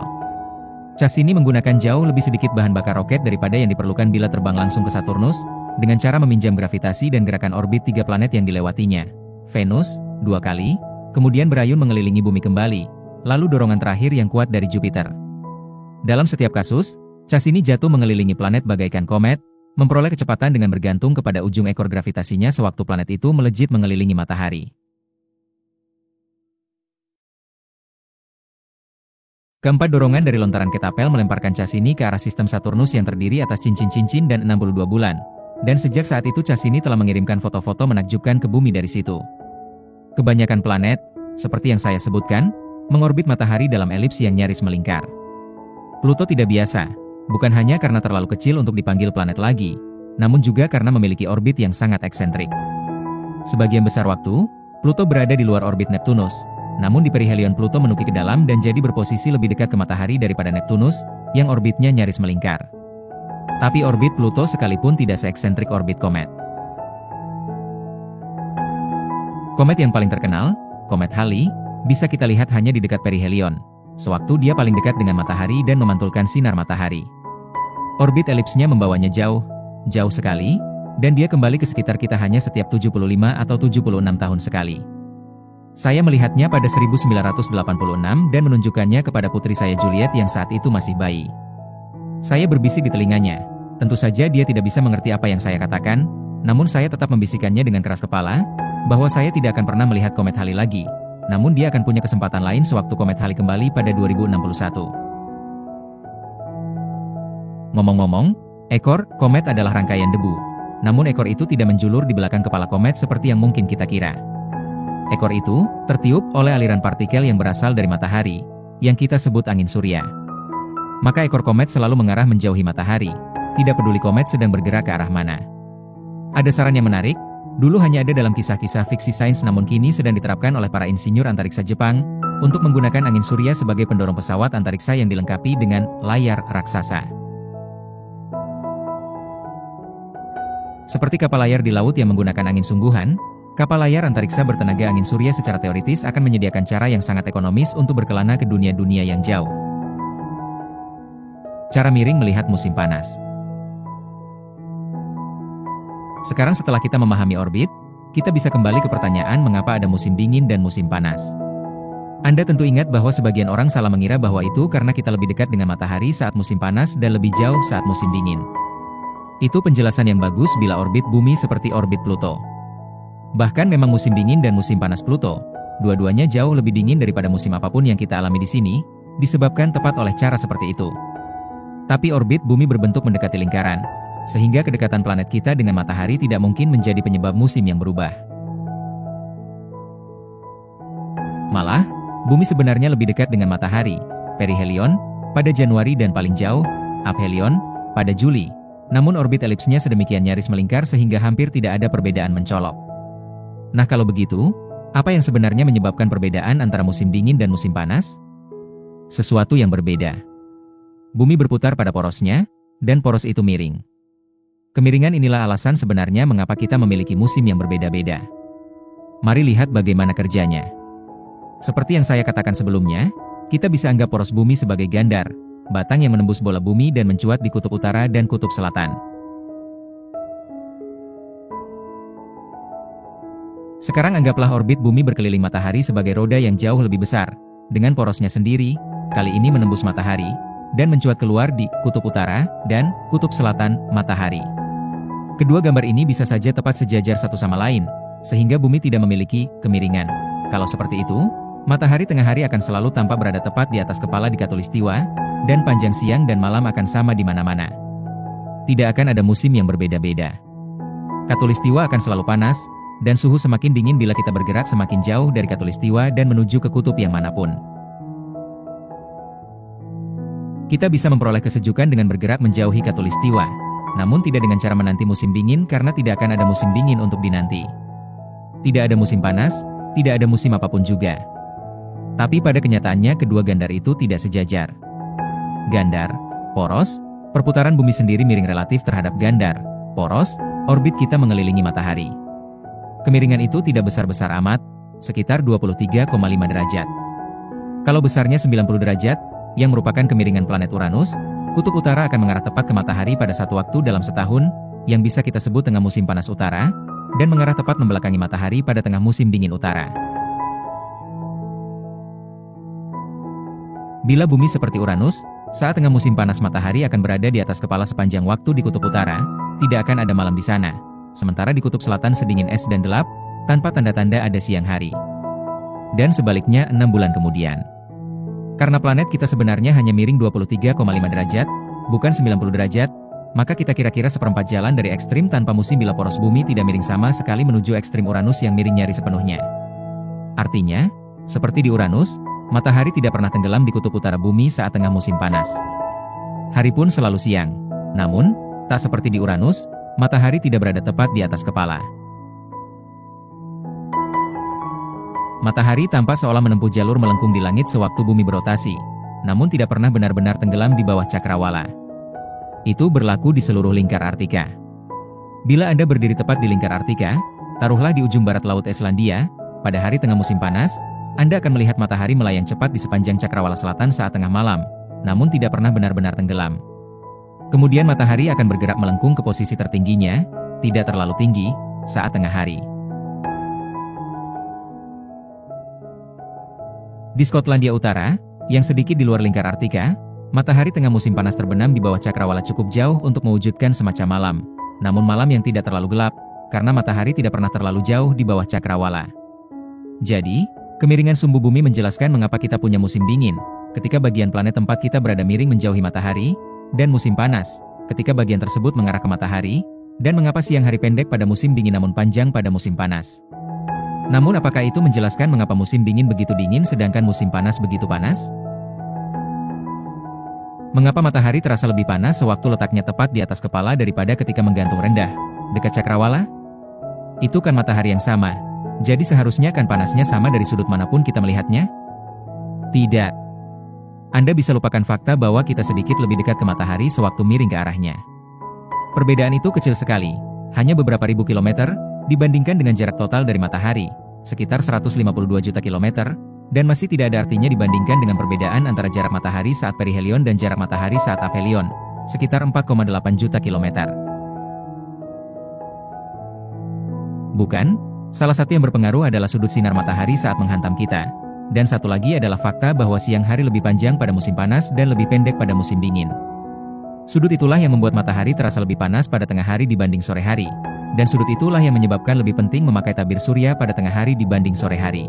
Cassini menggunakan jauh lebih sedikit bahan bakar roket daripada yang diperlukan bila terbang langsung ke Saturnus, dengan cara meminjam gravitasi dan gerakan orbit 3 planet yang dilewatinya. Venus, 2 kali, kemudian berayun mengelilingi bumi kembali, lalu dorongan terakhir yang kuat dari Jupiter. Dalam setiap kasus, Cassini jatuh mengelilingi planet bagaikan komet, memperoleh kecepatan dengan bergantung kepada ujung ekor gravitasinya sewaktu planet itu melejit mengelilingi matahari. Keempat dorongan dari lontaran ketapel melemparkan Cassini ke arah sistem Saturnus yang terdiri atas cincin-cincin dan 62 bulan. Dan sejak saat itu Cassini telah mengirimkan foto-foto menakjubkan ke bumi dari situ. Kebanyakan planet, seperti yang saya sebutkan, mengorbit matahari dalam elips yang nyaris melingkar. Pluto tidak biasa. Bukan hanya karena terlalu kecil untuk dipanggil planet lagi, namun juga karena memiliki orbit yang sangat eksentrik. Sebagian besar waktu, Pluto berada di luar orbit Neptunus, Namun di perihelion Pluto menukik ke dalam dan jadi berposisi lebih dekat ke matahari daripada Neptunus, yang orbitnya nyaris melingkar. Tapi orbit Pluto sekalipun tidak seeksentrik orbit komet. Komet yang paling terkenal, Komet Halley, bisa kita lihat hanya di dekat perihelion, sewaktu dia paling dekat dengan matahari dan memantulkan sinar matahari. Orbit elipsnya membawanya jauh, jauh sekali, dan dia kembali ke sekitar kita hanya setiap 75 atau 76 tahun sekali. Saya melihatnya pada 1986 dan menunjukkannya kepada putri saya Juliet yang saat itu masih bayi. Saya berbisik di telinganya. Tentu saja dia tidak bisa mengerti apa yang saya katakan, namun saya tetap membisikkannya dengan keras kepala, bahwa saya tidak akan pernah melihat Komet Halley lagi, namun dia akan punya kesempatan lain sewaktu Komet Halley kembali pada 2061. Ngomong-ngomong, ekor komet adalah rangkaian debu, namun ekor itu tidak menjulur di belakang kepala komet seperti yang mungkin kita kira. Ekor itu tertiup oleh aliran partikel yang berasal dari matahari, yang kita sebut angin surya. Maka ekor komet selalu mengarah menjauhi matahari, tidak peduli komet sedang bergerak ke arah mana. Ada saran yang menarik, dulu hanya ada dalam kisah-kisah fiksi sains namun kini sedang diterapkan oleh para insinyur antariksa Jepang, untuk menggunakan angin surya sebagai pendorong pesawat antariksa yang dilengkapi dengan layar raksasa. Seperti kapal layar di laut yang menggunakan angin sungguhan, kapal layar antariksa bertenaga angin surya secara teoritis akan menyediakan cara yang sangat ekonomis untuk berkelana ke dunia-dunia yang jauh. Cara miring melihat musim panas. Sekarang setelah kita memahami orbit, kita bisa kembali ke pertanyaan mengapa ada musim dingin dan musim panas. Anda tentu ingat bahwa sebagian orang salah mengira bahwa itu karena kita lebih dekat dengan matahari saat musim panas dan lebih jauh saat musim dingin. Itu penjelasan yang bagus bila orbit bumi seperti orbit Pluto. Bahkan memang musim dingin dan musim panas Pluto, dua-duanya jauh lebih dingin daripada musim apapun yang kita alami di sini, disebabkan tepat oleh cara seperti itu. Tapi orbit bumi berbentuk mendekati lingkaran, sehingga kedekatan planet kita dengan matahari tidak mungkin menjadi penyebab musim yang berubah. Malah, bumi sebenarnya lebih dekat dengan matahari, perihelion, pada Januari dan paling jauh, aphelion, pada Juli. Namun orbit elipsnya sedemikian nyaris melingkar sehingga hampir tidak ada perbedaan mencolok. Nah kalau begitu, apa yang sebenarnya menyebabkan perbedaan antara musim dingin dan musim panas? Sesuatu yang berbeda. Bumi berputar pada porosnya, dan poros itu miring. Kemiringan inilah alasan sebenarnya mengapa kita memiliki musim yang berbeda-beda. Mari lihat bagaimana kerjanya. Seperti yang saya katakan sebelumnya, kita bisa anggap poros bumi sebagai gandar, batang yang menembus bola bumi dan mencuat di kutub utara dan kutub selatan. Sekarang anggaplah orbit bumi berkeliling matahari sebagai roda yang jauh lebih besar, dengan porosnya sendiri, kali ini menembus matahari, dan mencuat keluar di kutub utara dan kutub selatan matahari. Kedua gambar ini bisa saja tepat sejajar satu sama lain, sehingga bumi tidak memiliki kemiringan. Kalau seperti itu, matahari tengah hari akan selalu tampak berada tepat di atas kepala di khatulistiwa, dan panjang siang dan malam akan sama di mana-mana. Tidak akan ada musim yang berbeda-beda. Khatulistiwa akan selalu panas, dan suhu semakin dingin bila kita bergerak semakin jauh dari khatulistiwa dan menuju ke kutub yang manapun. Kita bisa memperoleh kesejukan dengan bergerak menjauhi khatulistiwa, namun tidak dengan cara menanti musim dingin karena tidak akan ada musim dingin untuk dinanti. Tidak ada musim panas, tidak ada musim apapun juga. Tapi pada kenyataannya kedua gandar itu tidak sejajar. Gandar, poros, perputaran bumi sendiri miring relatif terhadap gandar, poros, orbit kita mengelilingi matahari. Kemiringan itu tidak besar-besar amat, sekitar 23,5 derajat. Kalau besarnya 90 derajat, yang merupakan kemiringan planet Uranus, kutub utara akan mengarah tepat ke matahari pada satu waktu dalam setahun, yang bisa kita sebut tengah musim panas utara, dan mengarah tepat membelakangi matahari pada tengah musim dingin utara. Bila bumi seperti Uranus, saat tengah musim panas matahari akan berada di atas kepala sepanjang waktu di kutub utara, tidak akan ada malam di sana. Sementara di kutub selatan sedingin es dan gelap, tanpa tanda-tanda ada siang hari. Dan sebaliknya 6 bulan kemudian. Karena planet kita sebenarnya hanya miring 23,5 derajat, bukan 90 derajat, maka kita kira-kira seperempat jalan dari ekstrim tanpa musim bila poros bumi tidak miring sama sekali menuju ekstrim Uranus yang miring nyaris sepenuhnya. Artinya, seperti di Uranus, matahari tidak pernah tenggelam di kutub utara bumi saat tengah musim panas. Hari pun selalu siang. Namun, tak seperti di Uranus, matahari tidak berada tepat di atas kepala. Matahari tampak seolah menempuh jalur melengkung di langit sewaktu bumi berotasi, namun tidak pernah benar-benar tenggelam di bawah cakrawala. Itu berlaku di seluruh lingkar Arktika. Bila Anda berdiri tepat di lingkar Arktika, taruhlah di ujung barat Laut Islandia, pada hari tengah musim panas, Anda akan melihat matahari melayang cepat di sepanjang cakrawala selatan saat tengah malam, namun tidak pernah benar-benar tenggelam. Kemudian matahari akan bergerak melengkung ke posisi tertingginya, tidak terlalu tinggi, saat tengah hari. Di Skotlandia Utara, yang sedikit di luar lingkar Arktika, matahari tengah musim panas terbenam di bawah cakrawala cukup jauh untuk mewujudkan semacam malam, namun malam yang tidak terlalu gelap, karena matahari tidak pernah terlalu jauh di bawah cakrawala. Jadi, kemiringan sumbu bumi menjelaskan mengapa kita punya musim dingin, ketika bagian planet tempat kita berada miring menjauhi matahari, dan musim panas, ketika bagian tersebut mengarah ke matahari, dan mengapa siang hari pendek pada musim dingin namun panjang pada musim panas. Namun apakah itu menjelaskan mengapa musim dingin begitu dingin sedangkan musim panas begitu panas? Mengapa matahari terasa lebih panas sewaktu letaknya tepat di atas kepala daripada ketika menggantung rendah, dekat cakrawala? Itu kan matahari yang sama, jadi seharusnya kan panasnya sama dari sudut manapun kita melihatnya? Tidak. Anda bisa lupakan fakta bahwa kita sedikit lebih dekat ke matahari sewaktu miring ke arahnya. Perbedaan itu kecil sekali, hanya beberapa ribu kilometer, dibandingkan dengan jarak total dari matahari, sekitar 152 juta kilometer, dan masih tidak ada artinya dibandingkan dengan perbedaan antara jarak matahari saat perihelion dan jarak matahari saat aphelion, sekitar 4,8 juta kilometer. Bukan? Salah satu yang berpengaruh adalah sudut sinar matahari saat menghantam kita. Dan satu lagi adalah fakta bahwa siang hari lebih panjang pada musim panas dan lebih pendek pada musim dingin. Sudut itulah yang membuat matahari terasa lebih panas pada tengah hari dibanding sore hari. Dan sudut itulah yang menyebabkan lebih penting memakai tabir surya pada tengah hari dibanding sore hari.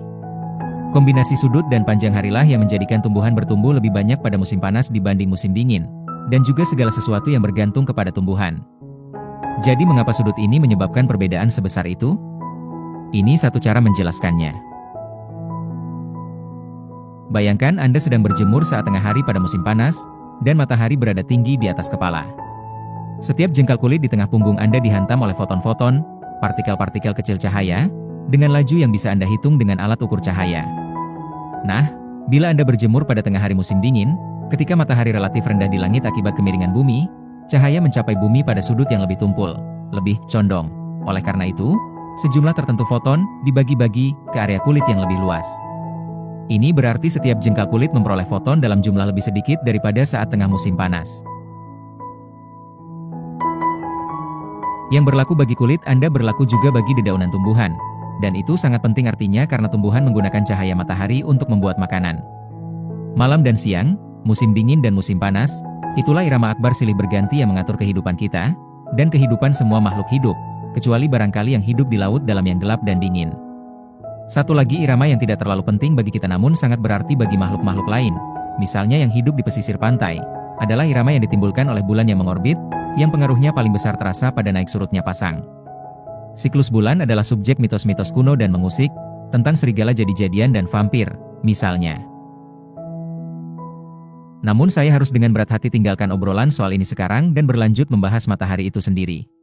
Kombinasi sudut dan panjang harilah yang menjadikan tumbuhan bertumbuh lebih banyak pada musim panas dibanding musim dingin, dan juga segala sesuatu yang bergantung kepada tumbuhan. Jadi mengapa sudut ini menyebabkan perbedaan sebesar itu? Ini satu cara menjelaskannya. Bayangkan Anda sedang berjemur saat tengah hari pada musim panas, dan matahari berada tinggi di atas kepala. Setiap jengkal kulit di tengah punggung Anda dihantam oleh foton-foton, partikel-partikel kecil cahaya, dengan laju yang bisa Anda hitung dengan alat ukur cahaya. Nah, bila Anda berjemur pada tengah hari musim dingin, ketika matahari relatif rendah di langit akibat kemiringan bumi, cahaya mencapai bumi pada sudut yang lebih tumpul, lebih condong. Oleh karena itu, sejumlah tertentu foton dibagi-bagi ke area kulit yang lebih luas. Ini berarti setiap jengkal kulit memperoleh foton dalam jumlah lebih sedikit daripada saat tengah musim panas. Yang berlaku bagi kulit Anda berlaku juga bagi dedaunan tumbuhan. Dan itu sangat penting artinya karena tumbuhan menggunakan cahaya matahari untuk membuat makanan. Malam dan siang, musim dingin dan musim panas, itulah irama akbar silih berganti yang mengatur kehidupan kita, dan kehidupan semua makhluk hidup, kecuali barangkali yang hidup di laut dalam yang gelap dan dingin. Satu lagi irama yang tidak terlalu penting bagi kita namun sangat berarti bagi makhluk-makhluk lain, misalnya yang hidup di pesisir pantai, adalah irama yang ditimbulkan oleh bulan yang mengorbit, yang pengaruhnya paling besar terasa pada naik surutnya pasang. Siklus bulan adalah subjek mitos-mitos kuno dan mengusik, tentang serigala jadi-jadian dan vampir, misalnya. Namun saya harus dengan berat hati tinggalkan obrolan soal ini sekarang dan berlanjut membahas matahari itu sendiri.